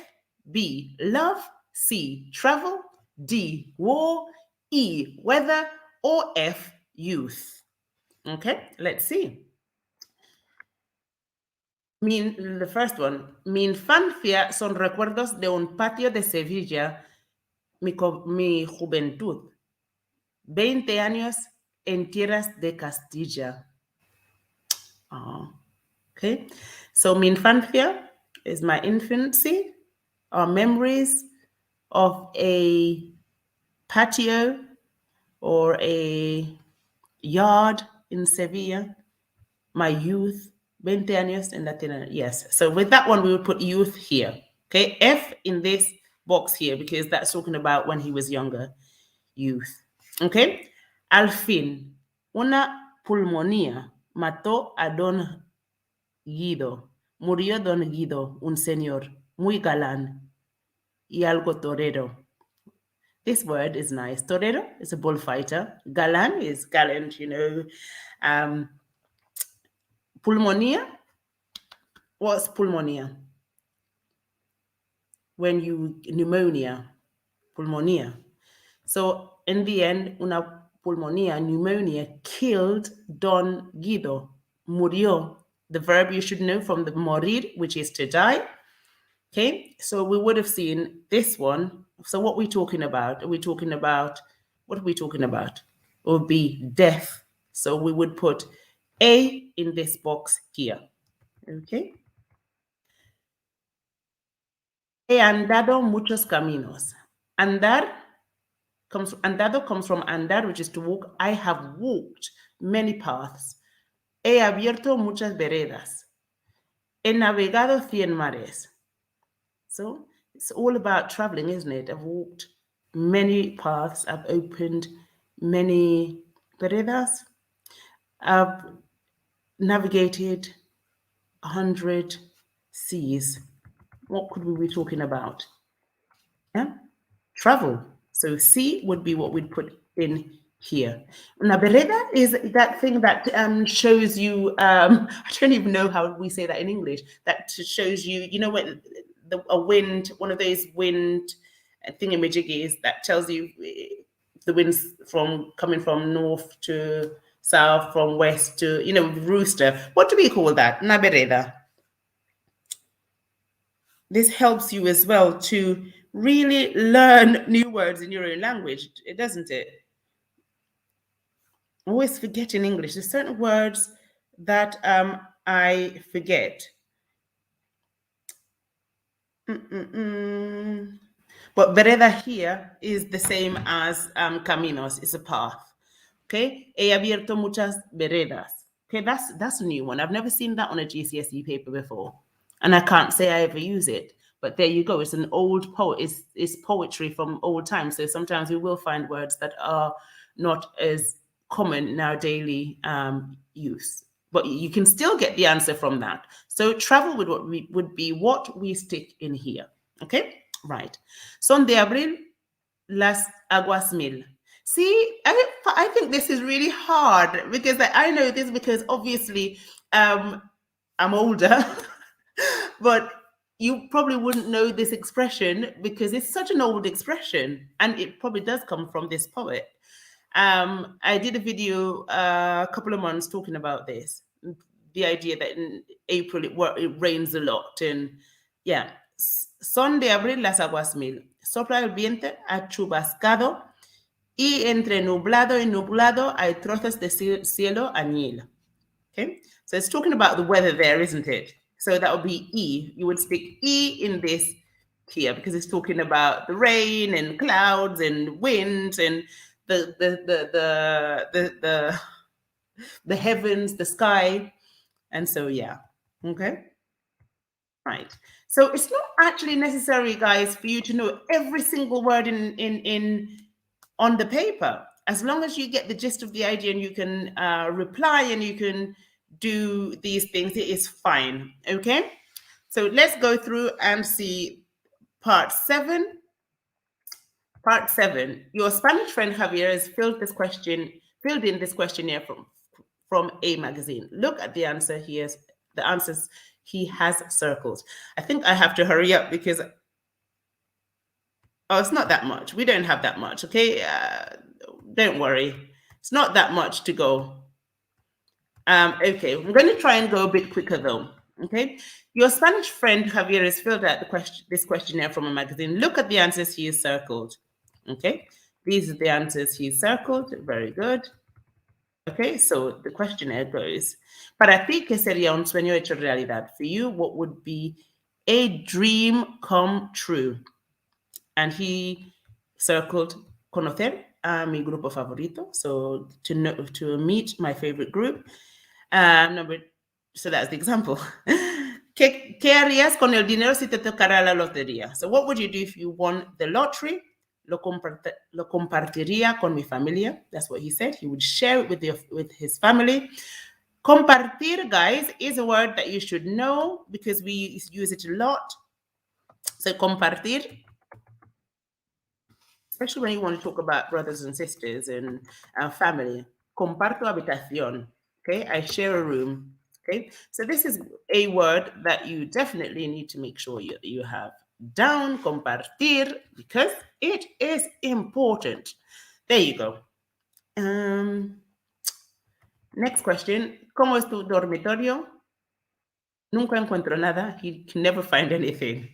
B, love. C, travel. D, war. E, weather. Or F, youth. Okay, let's see. The first one. Mi infancia son recuerdos de un patio de Sevilla, mi juventud. 20 años en tierras de Castilla. Oh, okay, so mi infancia is my infancy, or memories of a patio or a yard in Sevilla. My youth, 20 años en la tierra. Yes, so with that one, we would put youth here. Okay, F in this box here, because that's talking about when he was younger, youth. Okay, al fin, una pulmonía mató a Don Guido. Murió Don Guido, un señor muy galán y algo torero. This word is nice. Torero is a bullfighter. Galán is gallant, you know. Pulmonía. What's pulmonía? When you, pneumonia. Pulmonía. So in the end, una pulmonía, pneumonia, killed Don Guido. Murió. The verb you should know from the morir, which is to die. Okay, so we would have seen this one. So what are we talking about? What are we talking about? It would be death. So we would put A in this box here. Okay. He andado muchos caminos. Andado comes from andar, which is to walk. I have walked many paths. He abierto muchas veredas. He navegado 100 mares. So it's all about traveling, isn't it? I've walked many paths. I've opened many veredas. I've navigated 100 seas. What could we be talking about? Yeah, travel. So C would be what we'd put in here. Una vereda is that thing that shows you, I don't even know how we say that in English, that shows you, you know, when a wind, one of those wind thingamajiggies that tells you the winds coming from north to south, from west to, you know, rooster. What do we call that? Una vereda. This helps you as well to really learn new words in your own language, doesn't it? I always forget in English. There's certain words that I forget. But vereda here is the same as caminos. It's a path. Okay, he abierto muchas veredas. Okay, that's a new one. I've never seen that on a GCSE paper before, and I can't say I ever use it. But there you go. It's an old poet. It's poetry from old times. So sometimes we will find words that are not as common in our daily use. But you can still get the answer from that. So travel would be what we stick in here. Okay, right. Son de abril, las aguas mil. See, I think this is really hard because I know this because obviously I'm older, but you probably wouldn't know this expression because it's such an old expression and it probably does come from this poet. I did a video a couple of months talking about this, the idea that in April it rains a lot and yeah. Son de abril las aguas mil. Sopla el viento a chubascado y entre nublado y nublado hay trozos de cielo añil. Okay, so it's talking about the weather there, isn't it? So that would be E. You would stick E in this here because it's talking about the rain and clouds and wind and the heavens, the sky, and so yeah. Okay, right. So it's not actually necessary, guys, for you to know every single word in on the paper. As long as you get the gist of the idea and you can reply and you can do these things, it is fine. Okay. So let's go through and see part 7. Part 7. Your Spanish friend Javier has filled in this questionnaire from A magazine. Look at the answers he has circled. I think I have to hurry up because it's not that much. We don't have that much, okay? Don't worry. It's not that much to go. Okay, I'm going to try and go a bit quicker though. Okay, your Spanish friend Javier has filled out this questionnaire from a magazine. Look at the answers he has circled. Okay, these are the answers he circled. Very good. Okay, so the questionnaire goes: Para ti, ¿qué sería un sueño hecho realidad? For you, what would be a dream come true? And he circled conocer a mi grupo favorito, so to meet my favorite group. So that's the example. ¿Qué harías con el dinero si te tocara la lotería? So what would you do if you won the lottery? Lo compartiría con mi familia. That's what he said. He would share it with his family. Compartir, guys, is a word that you should know because we use it a lot. So compartir, especially when you want to talk about brothers and sisters and family. Comparto habitación. Okay, I share a room. Okay, so this is a word that you definitely need to make sure you have down. Compartir, because it is important. There you go. Next question. ¿Cómo es tu dormitorio? Nunca encuentro nada. He can never find anything.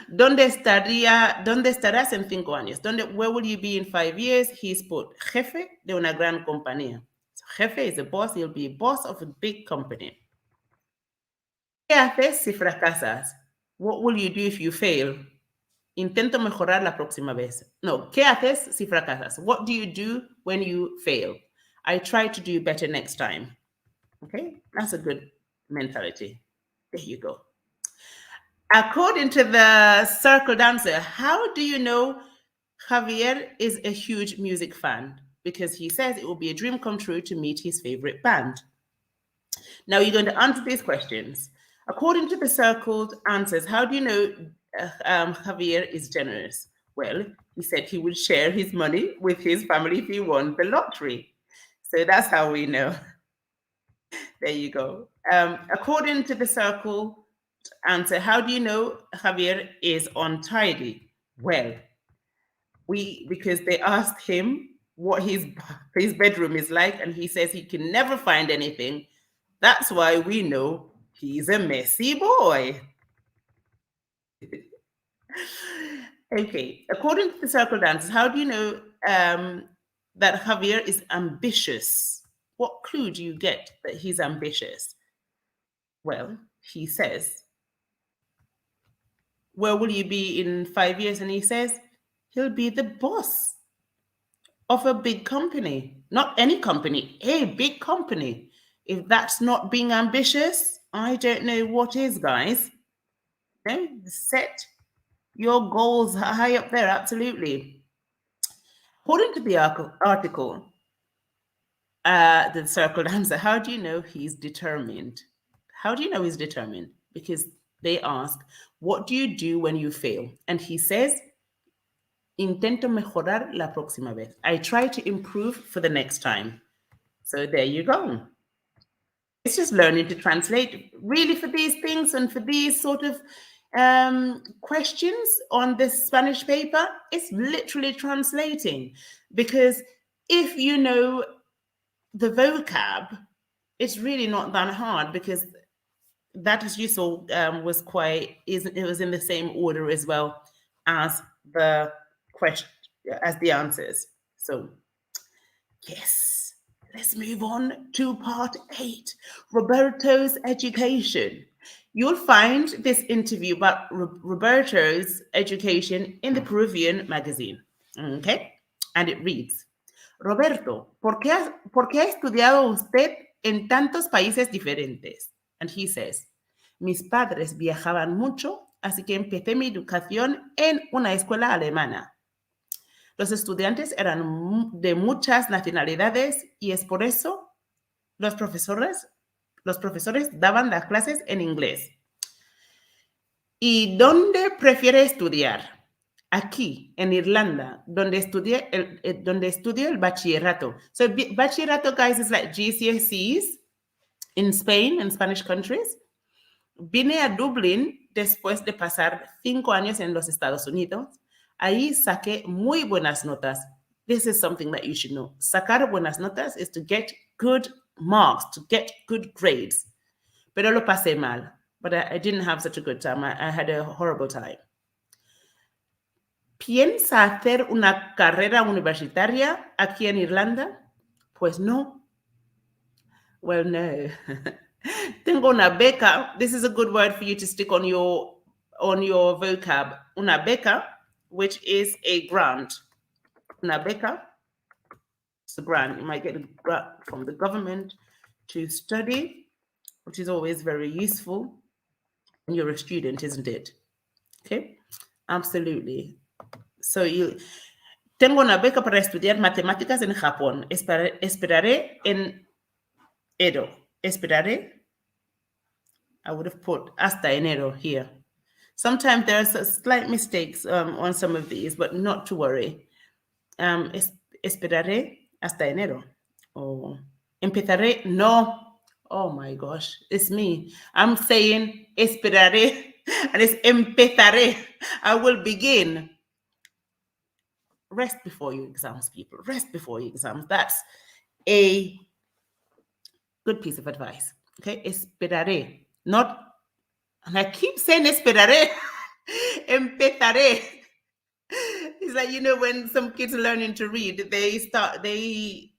¿Dónde estarás en 5 años? Where will you be in 5 years? He's put jefe de una gran compañía. So jefe is a boss. He'll be a boss of a big company. ¿Qué haces si fracasas? What will you do if you fail? Intento mejorar la próxima vez. No, ¿qué haces si fracasas? What do you do when you fail? I try to do better next time. Okay, that's a good mentality. There you go. According to the circled answer, how do you know Javier is a huge music fan? Because he says it will be a dream come true to meet his favorite band. Now you're going to answer these questions. According to the circled answers, how do you know Javier is generous? Well, he said he would share his money with his family if he won the lottery. So that's how we know. There you go. According to the circle answer, how do you know Javier is untidy? Well, because they asked him what his bedroom is like, and he says he can never find anything. That's why we know he's a messy boy. Okay, according to the circle dancers, how do you know that Javier is ambitious? What clue do you get that he's ambitious? Well, he says, where will you be in 5 years? And he says, he'll be the boss of a big company. Not any company, a big company. If that's not being ambitious, I don't know what is, guys. Okay? Set your goals high up there, absolutely. According to the article, the circled answer, how do you know he's determined? How do you know he's determined? Because they ask, what do you do when you fail? And he says, intento mejorar la próxima vez. I try to improve for the next time. So there you go. It's just learning to translate really for these things and for these sort of questions on this Spanish paper. It's literally translating, because if you know the vocab, it's really not that hard, because that, as you saw, was it was in the same order as well as the question, as the answers. So yes, let's move on to part 8, Roberto's education. You'll find this interview about Roberto's education in the Peruvian magazine. Okay, and it reads, Roberto, ¿por qué ha estudiado usted en tantos países diferentes? And he says, mis padres viajaban mucho, así que empecé mi educación en una escuela alemana. Los estudiantes eran de muchas nacionalidades y es por eso los profesores daban las clases en inglés. ¿Y dónde prefiere estudiar? Aquí, en Irlanda, donde estudié el bachillerato. So bachillerato, guys, is like GCSEs in Spain, in Spanish countries. Vine a Dublín después de pasar 5 años en los Estados Unidos. Ahí saqué muy buenas notas. This is something that you should know. Sacar buenas notas is to get good marks, to get good grades. Pero lo pasé mal. But I didn't have such a good time. I had a horrible time. ¿Piensa hacer una carrera universitaria aquí en Irlanda? Pues no. Well, no. Tengo una beca. This is a good word for you to stick on your vocab. Una beca, which is a grant. Una beca, it's a grant. You might get a grant from the government to study, which is always very useful when you're a student, isn't it? Okay, absolutely. So tengo una beca para estudiar matemáticas en Japón. Esperaré en enero. Esperaré. I would have put hasta enero here. Sometimes there are slight mistakes on some of these, but not to worry. Esperaré hasta enero. Oh, empezaré, no. Oh my gosh, it's me. I'm saying esperaré, and it's empezaré. I will begin. Rest before your exams, people. Rest before your exams. That's a good piece of advice. Okay, esperaré. Not, and I keep saying esperaré. Empezaré. It's like, you know, when some kids are learning to read, they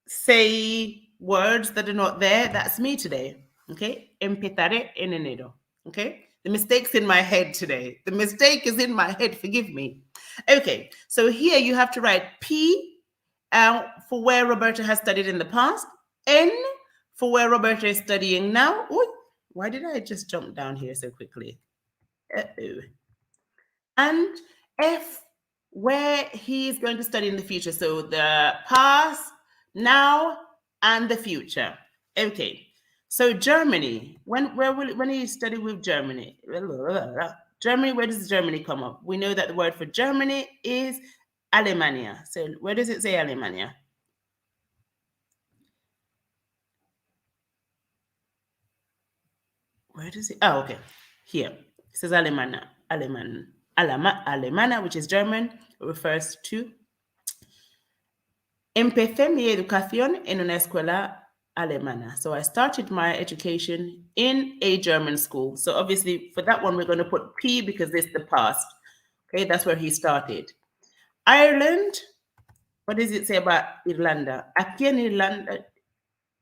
say words that are not there. That's me today. Okay. Empezaré en enero. Okay. The mistake's in my head today. The mistake is in my head. Forgive me. Okay. So here you have to write P for where Roberta has studied in the past. N for where Roberta is studying now. Ooh, why did I just jump down here so quickly? Uh-oh. And F, where he is going to study in the future. So the past, now, and the future. Okay. So Germany, when he study with Germany? Germany, where does Germany come up? We know that the word for Germany is Alemania. So where does it say Alemania? Where does it? Oh, okay. Here. It says Alemana. Alemana, which is German, refers to empecé mi educación en una escuela alemana. So I started my education in a German school. So obviously for that one, we're going to put P because it's the past. Okay, that's where he started. Ireland, what does it say about Irlanda? Aquí en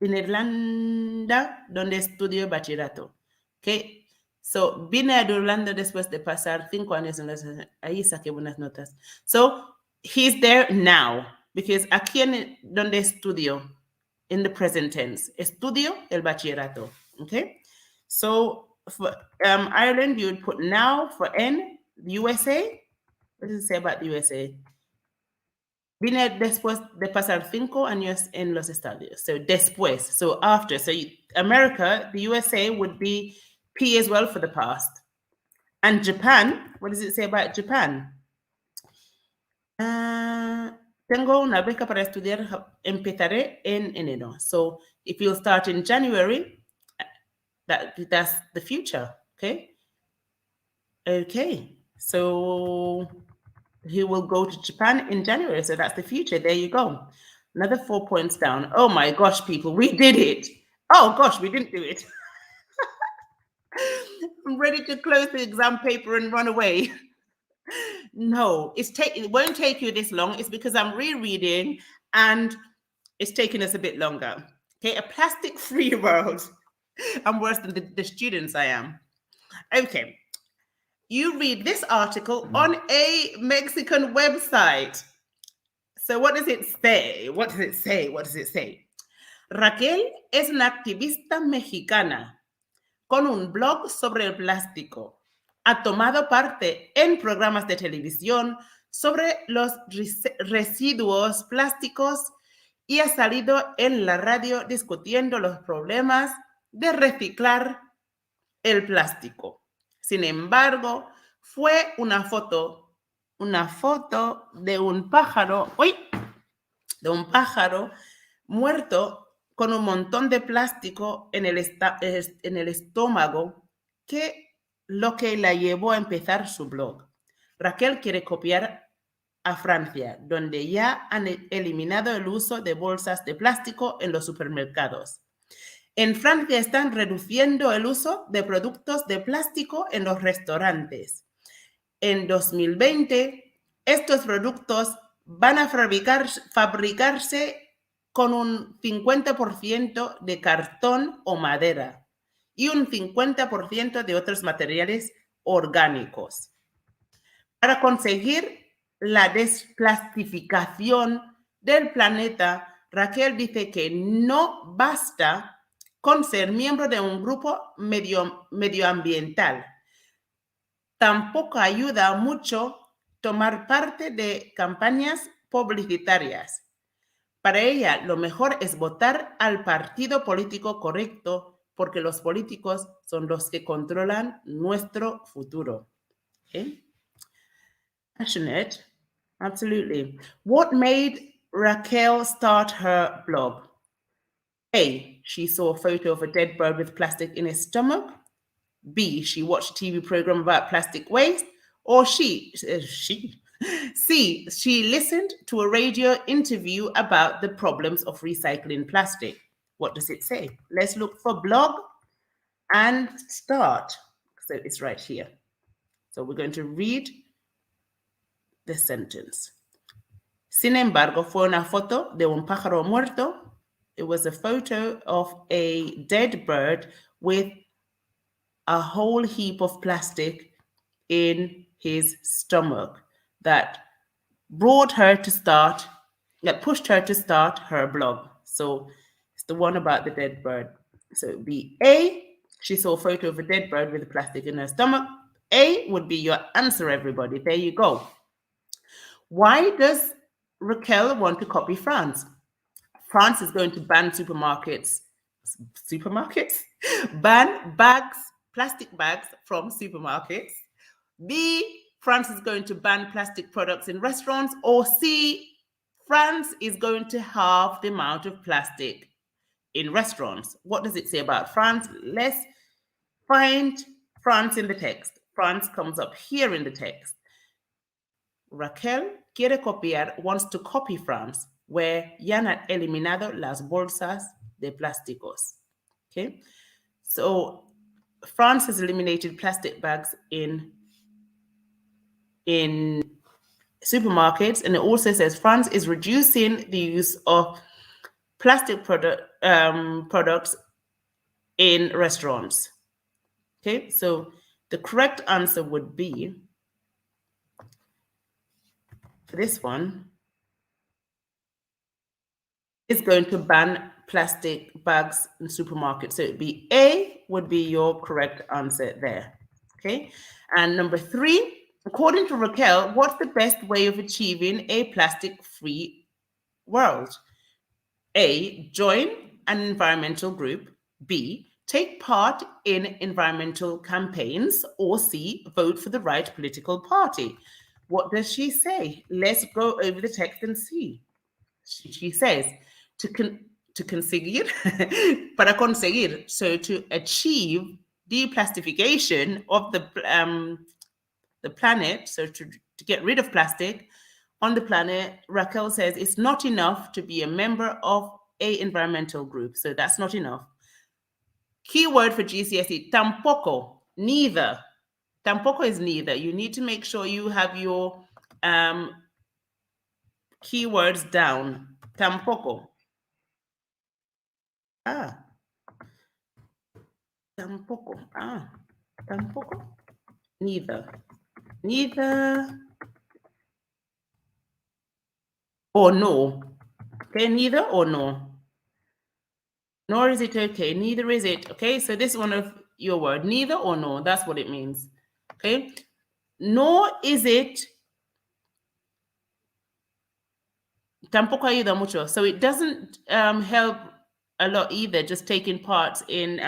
Irlanda, donde estudio bachillerato. Okay. So, vine a Irlanda después de pasar 5 años en las... Ahí saqué buenas notas. So, he's there now, because aquí en donde estudio, in the present tense, estudio el bachillerato, okay? So, for Ireland, you would put now for N. USA, what does it say about the USA? Vine después de pasar 5 años en los Estados. So, después, so after. So, America, the USA would be P as well for the past. And Japan, what does it say about Japan? Tengo una beca para estudiar, empezaré en enero. So if you'll start in January, that's the future, okay? Okay, so he will go to Japan in January, so that's the future. There you go. Another 4 points down. Oh my gosh, people, we did it. Oh gosh, we didn't do it. I'm ready to close the exam paper and run away. No, it won't take you this long. It's because I'm rereading and it's taking us a bit longer. Okay, a plastic-free world. I'm worse than the students I am. Okay, you read this article on a Mexican website. So what does it say? What does it say? What does it say? Raquel es una activista mexicana con un blog sobre el plástico. Ha tomado parte en programas de televisión sobre los residuos plásticos y ha salido en la radio discutiendo los problemas de reciclar el plástico. Sin embargo, fue una foto de un pájaro, muerto con un montón de plástico en el estómago, lo que la llevó a empezar su blog. Raquel quiere copiar a Francia, donde ya han eliminado el uso de bolsas de plástico en los supermercados. En Francia están reduciendo el uso de productos de plástico en los restaurantes. En 2020, estos productos van a fabricarse con un 50% de cartón o madera y un 50% de otros materiales orgánicos. Para conseguir la desplastificación del planeta, Raquel dice que no basta con ser miembro de un grupo medioambiental. Tampoco ayuda mucho tomar parte de campañas publicitarias. Para ella, lo mejor es votar al partido político correcto, porque los políticos son los que controlan nuestro futuro. Okay? Passionate, absolutely. What made Raquel start her blog? A, she saw a photo of a dead bird with plastic in its stomach. B, she watched a TV program about plastic waste. Or C, she listened to a radio interview about the problems of recycling plastic. What does it say? Let's look for blog and start. So it's right here. So we're going to read the sentence. Sin embargo, fue una foto de un pájaro muerto. It was a photo of a dead bird with a whole heap of plastic in his stomach that pushed her to start her blog. So it's the one about the dead bird. So it would be A, she saw a photo of a dead bird with plastic in her stomach. A would be your answer, everybody. There you go. Why does Raquel want to copy France? France is going to ban ban plastic bags from supermarkets. B, France is going to ban plastic products in restaurants. Or C, France is going to halve the amount of plastic in restaurants. What does it say about France? Let's find France in the text. France comes up here in the text. Raquel wants to copy France, where ya han eliminado las bolsas de plásticos. Okay, so France has eliminated plastic bags in supermarkets, and it also says France is reducing the use of plastic products in restaurants. Okay, so the correct answer would be, for this one, is going to ban plastic bags in supermarkets. So it'd be A would be your correct answer there. Okay, and number 3, according to Raquel, what's the best way of achieving a plastic-free world? A, join an environmental group. B, take part in environmental campaigns, or C, vote for the right political party. What does she say? Let's go over the text and see. She says, to conseguir, para conseguir, so to achieve deplastification of the planet, so to get rid of plastic on the planet, Raquel says it's not enough to be a member of a environmental group. So that's not enough. Keyword for GCSE, tampoco, neither. Tampoco is neither. You need to make sure you have your keywords down. Tampoco. Tampoco. Tampoco. Neither. Neither. Or no. Okay, neither or no. Nor is it okay. Neither is it. Okay, so this is one of your word. Neither or no. That's what it means. Okay. Nor is it. Tampoco ayuda mucho. So it doesn't help a lot either, just taking part in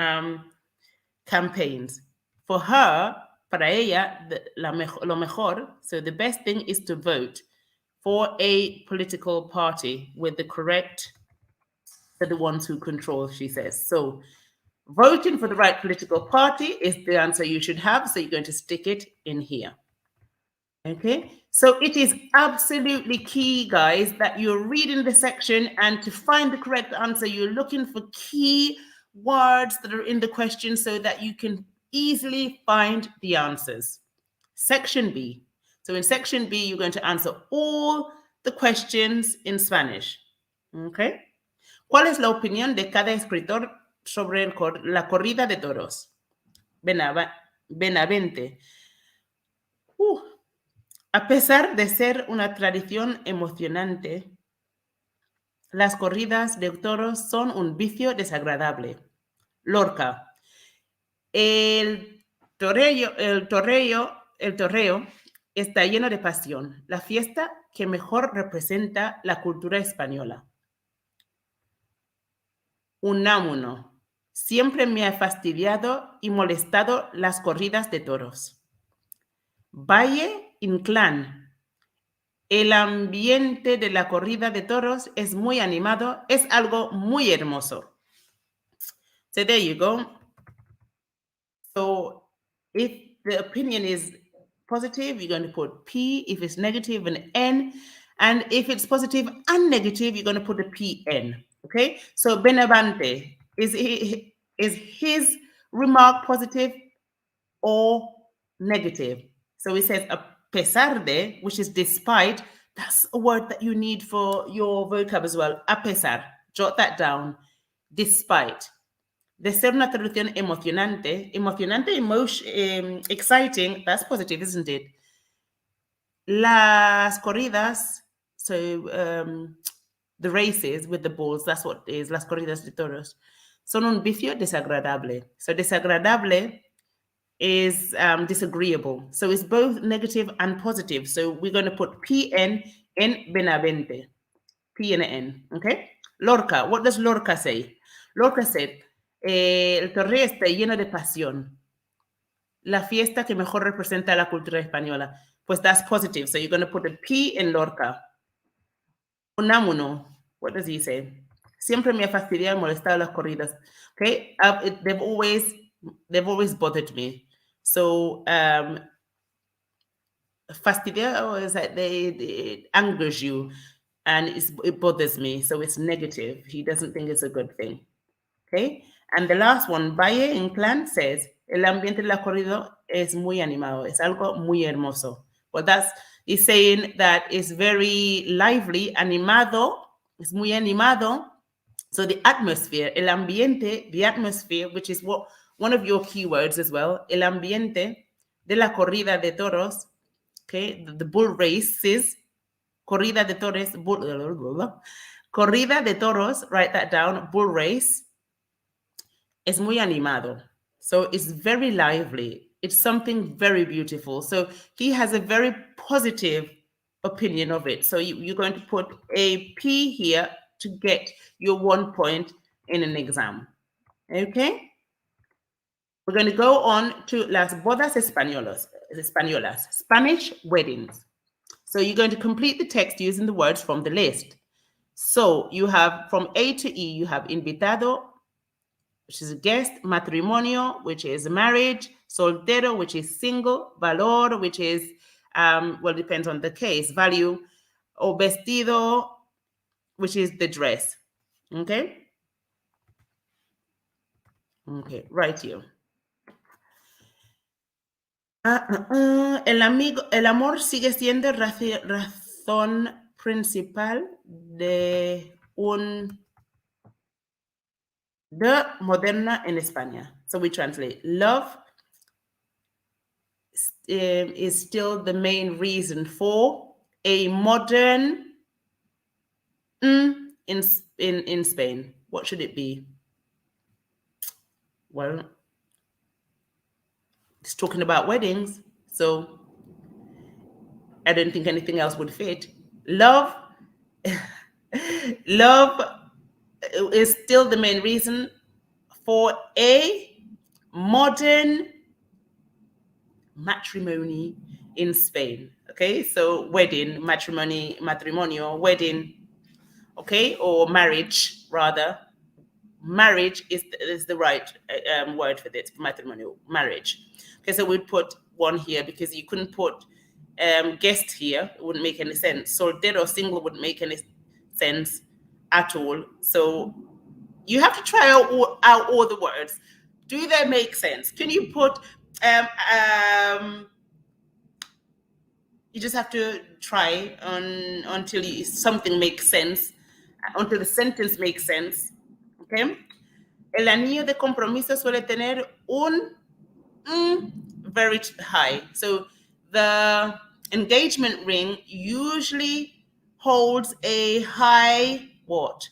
campaigns. For her, para ella, lo mejor, so the best thing is to vote for a political party with the correct, for the ones who control, she says. So voting for the right political party is the answer you should have. So you're going to stick it in here. Okay, so it is absolutely key, guys, that you're reading the section, and to find the correct answer, you're looking for key words that are in the question so that you can easily find the answers. Section B. So in section B, you're going to answer all the questions in Spanish. Okay. ¿Cuál es la opinión de cada escritor sobre la corrida de toros? Benavente. A pesar de ser una tradición emocionante, las corridas de toros son un vicio desagradable. Lorca. El torreo está lleno de pasión, la fiesta que mejor representa la cultura española. Unamuno. Siempre me ha fastidiado y molestado las corridas de toros. Valle Inclán. El ambiente de la corrida de toros es muy animado, es algo muy hermoso. So there you go. So if the opinion is positive, you're going to put P. If it's negative, an N. And if it's positive and negative, you're going to put a PN. Okay? So Benavente, is his remark positive or negative? So it says a pesar de, which is despite. That's a word that you need for your vocab as well. A pesar. Jot that down. Despite. De ser una traducción emocionante. Emocionante, exciting. That's positive, isn't it? Las corridas. So the races with the bulls. That's what it is. Las corridas de toros. Son un vicio desagradable. So desagradable is disagreeable. So it's both negative and positive. So we're going to put PN en Benavente. P and N, okay? Lorca, what does Lorca say? Lorca said, el torreo está lleno de pasión. La fiesta que mejor representa la cultura española. Pues that's positive. So you're going to put a P in Lorca. Unamuno, what does he say? Siempre me ha fastidiado y molestado las corridas. Okay? They've always bothered me. So, fastidiado is that it angers you and it bothers me. So it's negative. He doesn't think it's a good thing. Okay? And the last one, Valle Inclán says, el ambiente de la corrida es muy animado. Es algo muy hermoso. Well, he's saying that it's very lively, animado. Es muy animado. So the atmosphere, el ambiente, the atmosphere, which is one of your keywords as well, el ambiente de la corrida de toros, okay, the bull races, corrida de toros, corrida de toros, write that down, bull race, es muy animado. So it's very lively. It's something very beautiful. So he has a very positive opinion of it. So you're going to put a P here to get your 1 point in an exam. Okay? We're going to go on to las bodas españolas, Spanish weddings. So you're going to complete the text using the words from the list. So you have from A to E, you have invitado, which is a guest, matrimonio, which is marriage, soltero, which is single, valor, which is, well, depends on the case, value, or vestido, which is the dress. Okay? Okay, right here. El amor sigue siendo razón principal de moderna en España. So we translate, love is still the main reason for a modern in Spain. What should it be? Well, it's talking about weddings, so I don't think anything else would fit. Love is still the main reason for a modern matrimony in Spain. Okay, so wedding, matrimony, matrimonio, wedding, okay, or marriage rather. Marriage is the right word for this, matrimonial, marriage. Okay, so we'd put one here because you couldn't put guest here. It wouldn't make any sense. Soltero, single wouldn't make any sense at all. So you have to try out all the words. Do they make sense? Can you put, you just have to try until something makes sense, until the sentence makes sense. Okay. El anillo de compromiso suele tener un very high. So the engagement ring usually holds a high what?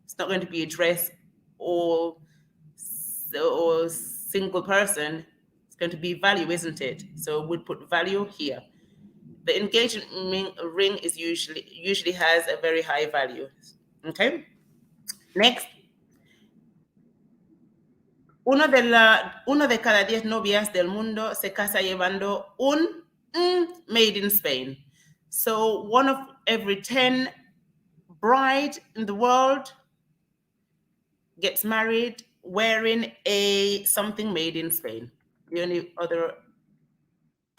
It's not going to be a dress or single person. It's going to be value, isn't it? So we'd put value here. The engagement ring is usually has a very high value. Okay. Next. Uno de cada 10 novias del mundo se casa llevando un made in Spain. So one of every 10 bride in the world gets married wearing something made in Spain. The only other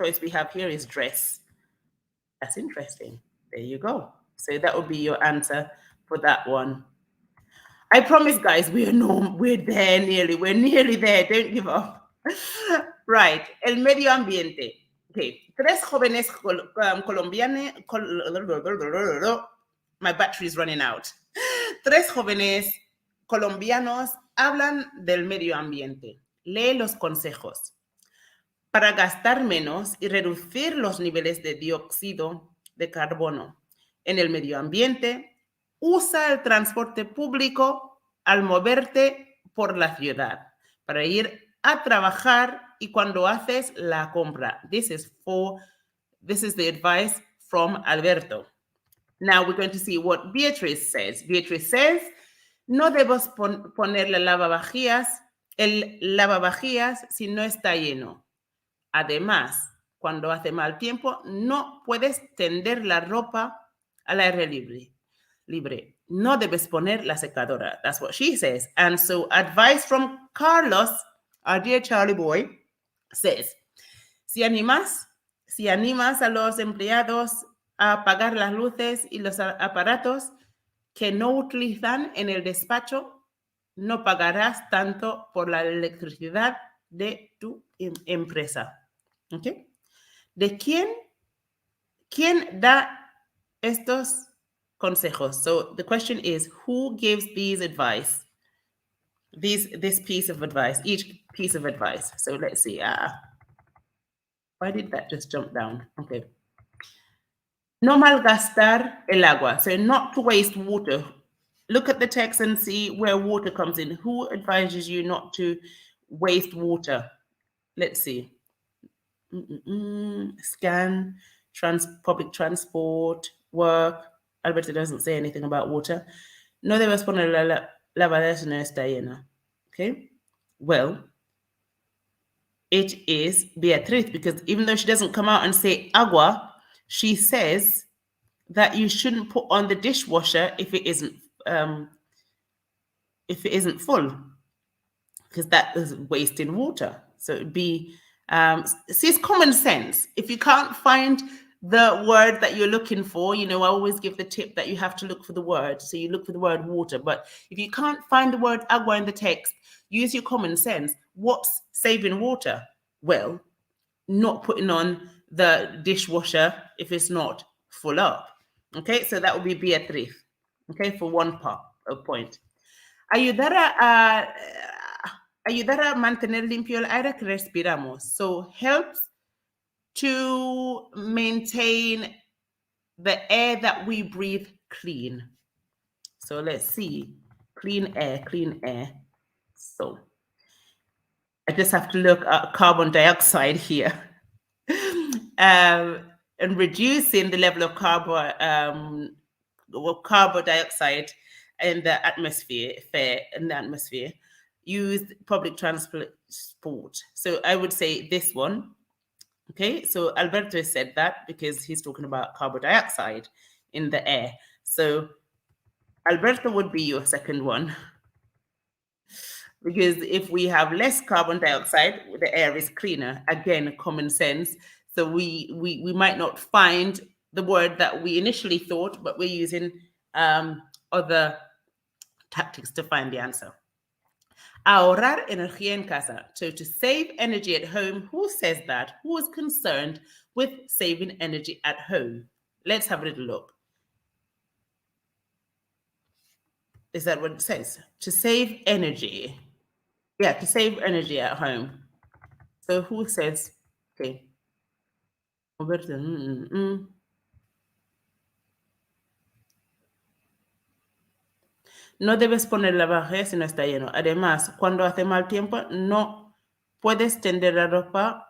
choice we have here is dress. That's interesting. There you go. So that would be your answer for that one. I promise, guys, we're there nearly. We're nearly there. Don't give up. Right. El medio ambiente. Okay. 3 jóvenes colombianos. My battery is running out. 3 jóvenes colombianos hablan del medio ambiente. Lee los consejos. Para gastar menos y reducir los niveles de dióxido de carbono en el medio ambiente, usa el transporte público al moverte por la ciudad para ir a trabajar y cuando haces la compra. This is the advice from Alberto. Now we're going to see what Beatriz says. Beatriz says, no debes poner el lavavajillas si no está lleno. Además, cuando hace mal tiempo, no puedes tender la ropa al aire libre. No debes poner la secadora. That's what she says. And so advice from Carlos, our dear Charlie boy, says, si animas a los empleados a apagar las luces y los aparatos que no utilizan en el despacho, no pagarás tanto por la electricidad de tu empresa. ¿Okay? ¿De quién da estos consejos? So the question is, who gives these advice? This piece of advice, each piece of advice. So let's see. Why did that just jump down? Okay. No malgastar el agua. So not to waste water. Look at the text and see where water comes in. Who advises you not to waste water? Let's see. Scan, public transport, work. Alberto doesn't say anything about water. No debes poner la lavadora si no está llena. Okay. Well, it is Beatriz, because even though she doesn't come out and say agua, she says that you shouldn't put on the dishwasher if it isn't full, because that is wasting water. So it'd be see, it's common sense. If you can't find the word that you're looking for, I always give the tip that you have to look for the word. So you look for the word water. But if you can't find the word agua in the text, use your common sense. What's saving water? Well, not putting on the dishwasher if it's not full up. Okay, so that would be Beatriz. Okay, for one point. Ayudar a mantener limpio el aire que respiramos. So helps to maintain the air that we breathe clean. So let's see. Clean air. So I just have to look at carbon dioxide here. And reducing the level of carbon dioxide in the atmosphere, use public transport. So I would say this one. Okay, so Alberto has said that because he's talking about carbon dioxide in the air. So Alberto would be your second one. Because if we have less carbon dioxide, the air is cleaner. Again, common sense. So we might not find the word that we initially thought, but we're using other tactics to find the answer. Ahorrar energía en casa. So to save energy at home, who says that? Who is concerned with saving energy at home? Let's have a little look. Is that what it says? To save energy. Yeah, to save energy at home. So who says, okay. No debes poner la vajilla si no está lleno. Además, cuando hace mal tiempo, no puedes tender la ropa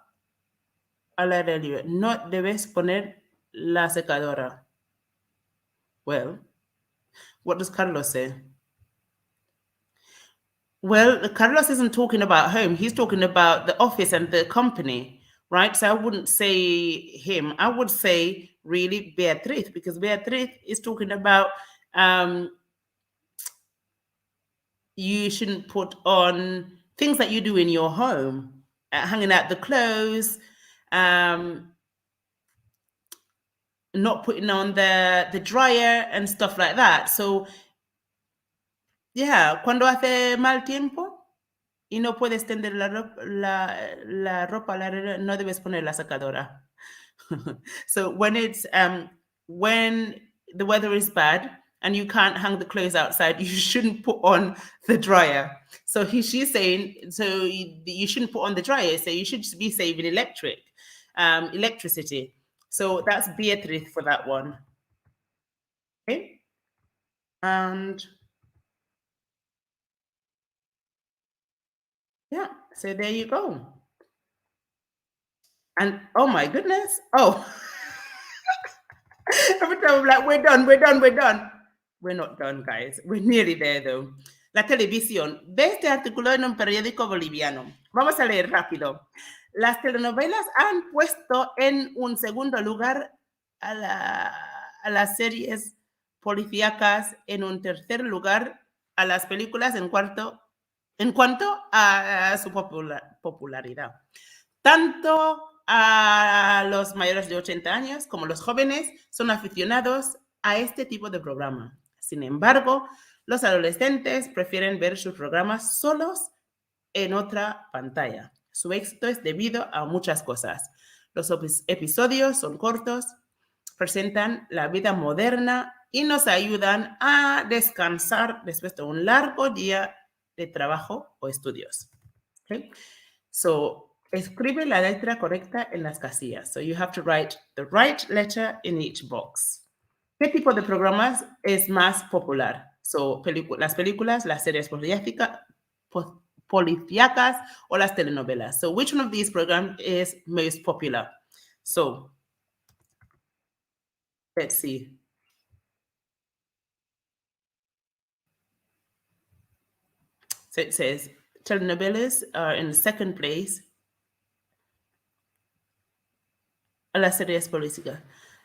al aire libre. No debes poner la secadora. Well, what does Carlos say? Well, Carlos isn't talking about home. He's talking about the office and the company, right? So I wouldn't say him. I would say really Beatriz, because Beatriz is talking about you shouldn't put on things that you do in your home, hanging out the clothes, not putting on the dryer and stuff like that. So, yeah, cuando hace mal tiempo y no puedes tender la ropa, no debes poner la secadora. So when it's when the weather is bad and you can't hang the clothes outside, you shouldn't put on the dryer. So she's saying, so you shouldn't put on the dryer. So you should be saving electricity. So that's Beatriz for that one. Okay. And yeah, so there you go. And oh my goodness. Oh, every time I'm like, we're done. We're not done, guys. We're nearly there, though. La televisión. Ve este artículo en un periódico boliviano. Vamos a leer rápido. Las telenovelas han puesto en un segundo lugar a las series policíacas, en un tercer lugar a las películas, en cuanto a su popularidad. Tanto a los mayores de 80 años como los jóvenes son aficionados a este tipo de programa. Sin embargo, los adolescentes prefieren ver sus programas solos en otra pantalla. Su éxito es debido a muchas cosas. Los episodios son cortos, presentan la vida moderna y nos ayudan a descansar después de un largo día de trabajo o estudios. Okay? So, escribe la letra correcta en las casillas. So you have to write the right letter in each box. ¿Qué tipo de programas es más popular? So, las películas, las series policíacas o las telenovelas. So which one of these programs is most popular? So let's see. So it says telenovelas are in second place. a las series políticas.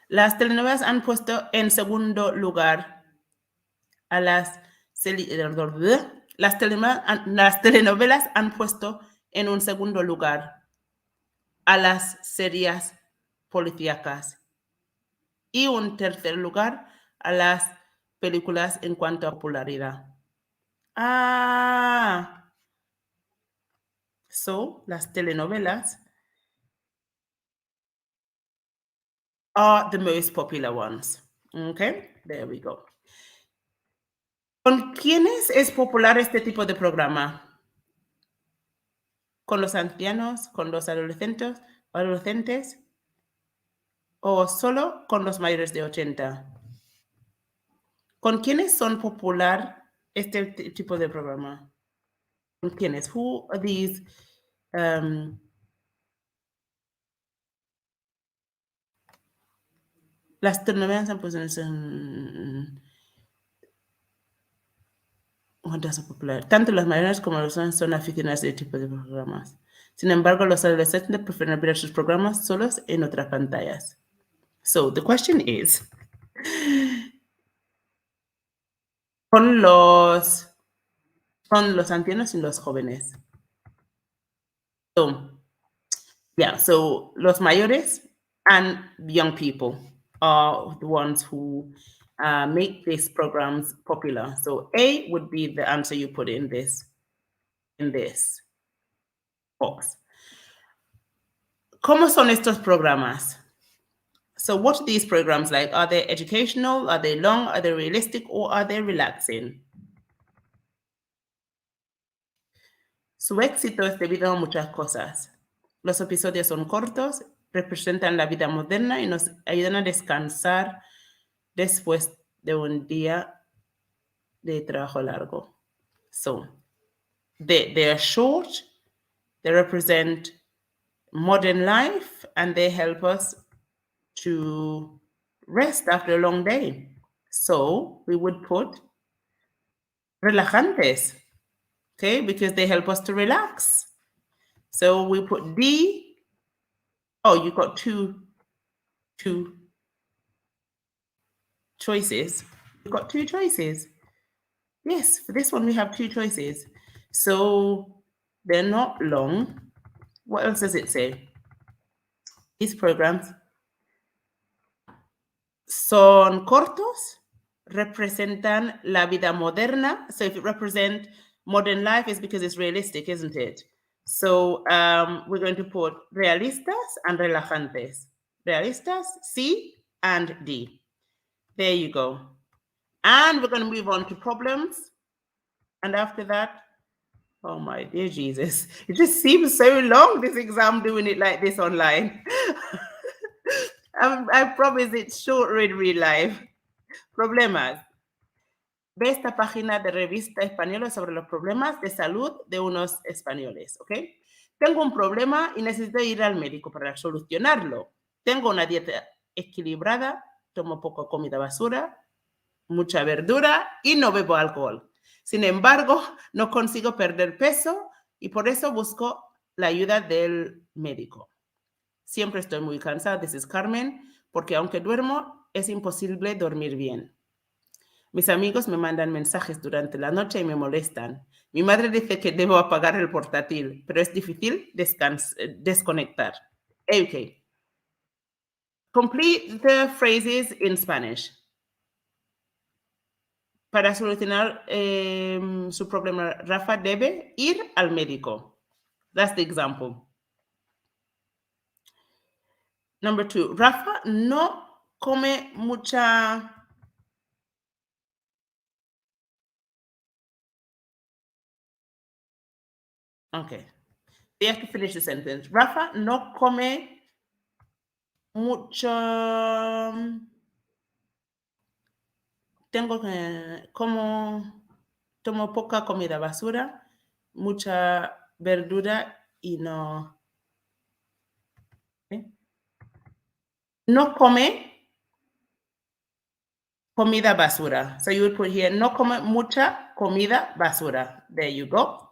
Las telenovelas han puesto en segundo lugar a las telenovelas han puesto en un segundo lugar a las series policíacas y un tercer lugar a las películas en cuanto a popularidad. So las telenovelas are the most popular ones. Okay, there we go. ¿Con quiénes es popular este tipo de programa? ¿Con los ancianos, con los adolescentes o solo con los mayores de 80? ¿Con quiénes son popular este tipo de programa? ¿Con quiénes? Who are these? Las telenovelas han puesto popular. Tanto las mayores como los jóvenes son aficionados a este tipo de programas. Sin embargo, los adolescentes prefieren ver sus programas solos en otras pantallas. So the question is, con los ancianos y los jóvenes. So los mayores and young people are the ones who make these programs popular. So A would be the answer you put in this box. ¿Cómo son estos programas? So what are these programs like? Are they educational? Are they long? Are they realistic? Or are they relaxing? Su éxito es debido a muchas cosas. Los episodios son cortos, representan la vida moderna y nos ayudan a descansar después de un día de trabajo largo. So they are short, they represent modern life, and they help us to rest after a long day. So we would put relajantes, okay, because they help us to relax. So we put D. Oh, you got two choices. You've got two choices. Yes, for this one we have two choices. So they're not long. What else does it say? These programs son cortos, representan la vida moderna. So if it represents modern life, it's because it's realistic, isn't it? So we're going to put realistas and relajantes. Realistas, C and D. There you go. And we're going to move on to problems. And after that, oh my dear Jesus, it just seems so long, this exam, doing it like this online. I promise it's shorter in real life. Problemas. Ve esta página de revista española sobre los problemas de salud de unos españoles, ¿ok? Tengo un problema y necesito ir al médico para solucionarlo. Tengo una dieta equilibrada, tomo poca comida basura, mucha verdura y no bebo alcohol. Sin embargo, no consigo perder peso y por eso busco la ayuda del médico. Siempre estoy muy cansada, this is Carmen, porque aunque duermo, es imposible dormir bien. Mis amigos me mandan mensajes durante la noche y me molestan. Mi madre dice que debo apagar el portátil, pero es difícil desconectar. Okay. Complete the phrases in Spanish. Para solucionar su problema, Rafa debe ir al médico. That's the example. Number 2, Rafa no come mucha... Okay. You have to finish the sentence. Rafa no come mucho... Tomo poca comida basura, mucha verdura y no... ¿eh? No come comida basura. So you would put here, no come mucha comida basura. There you go.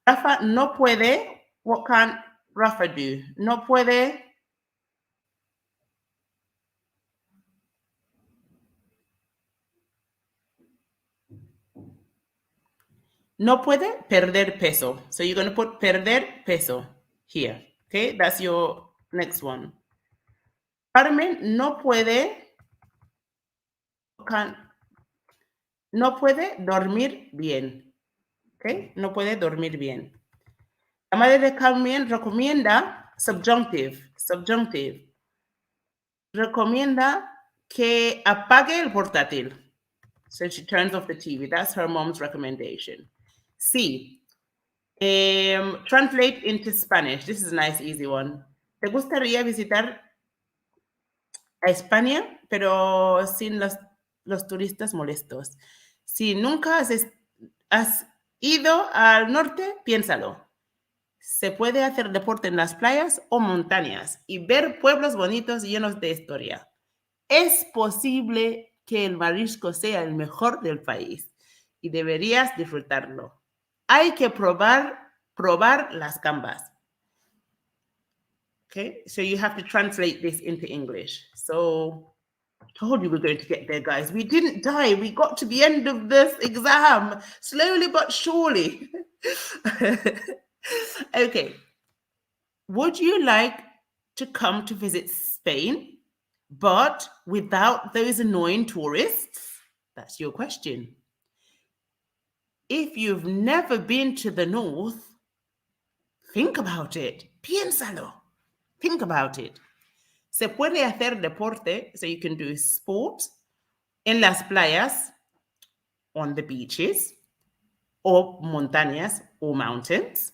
Rafa no puede, what can Rafa do? No puede No puede perder peso. So you're going to put perder peso here. Okay, that's your next one. Carmen no puede dormir bien. Okay, no puede dormir bien. La madre de Carmen recomienda, subjunctive. Recomienda que apague el portátil. So she turns off the TV. That's her mom's recommendation. C. Translate into Spanish. This is a nice, easy one. ¿Te gustaría visitar a España, pero sin los turistas molestos? Si nunca has ido al norte, piénsalo. Se puede hacer deporte en las playas o montañas y ver pueblos bonitos llenos de historia. Es posible que el marisco sea el mejor del país y deberías disfrutarlo. Hay que probar las gambas. Okay, so you have to translate this into English. So I told you we're going to get there, guys. We didn't die. We got to the end of this exam, slowly but surely. Okay. Would you like to come to visit Spain, but without those annoying tourists? That's your question. If you've never been to the north, think about it. Piénsalo. Think about it. Se puede hacer deporte, so you can do sport en las playas, on the beaches, o montañas o mountains,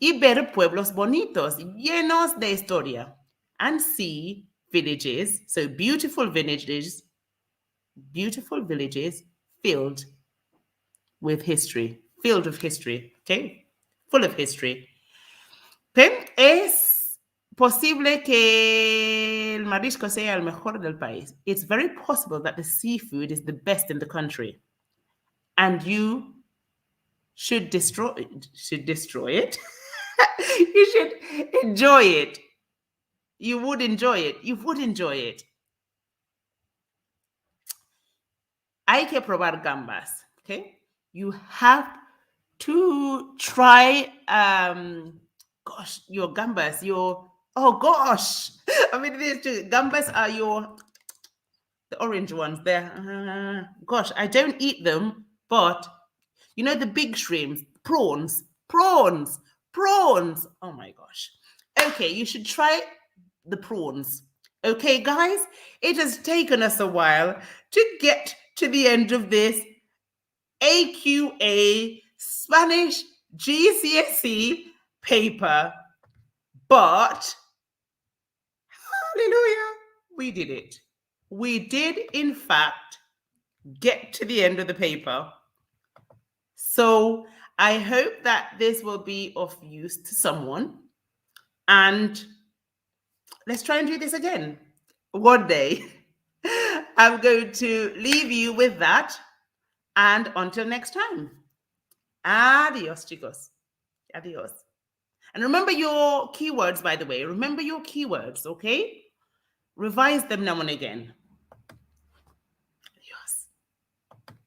y ver pueblos bonitos, llenos de historia, and see villages, so beautiful villages filled with history, okay? Full of history. Okay? Es posible que el marisco sea el mejor del país. It's very possible that the seafood is the best in the country. And you should destroy it. You should enjoy it. You would enjoy it. Hay que probar gambas, okay? You have to try, your gambas, I mean, these two gambas are the orange ones there. I don't eat them, but you know the big shrimps, prawns. Oh my gosh. Okay, you should try the prawns. Okay, guys, it has taken us a while to get to the end of this AQA Spanish GCSE paper, but hallelujah, we did it. We did, in fact, get to the end of the paper. So I hope that this will be of use to someone. And let's try and do this again one day. I'm going to leave you with that. And until next time. Adios, chicos. Adios. And remember your keywords, by the way. Remember your keywords, okay? Revise them now and again.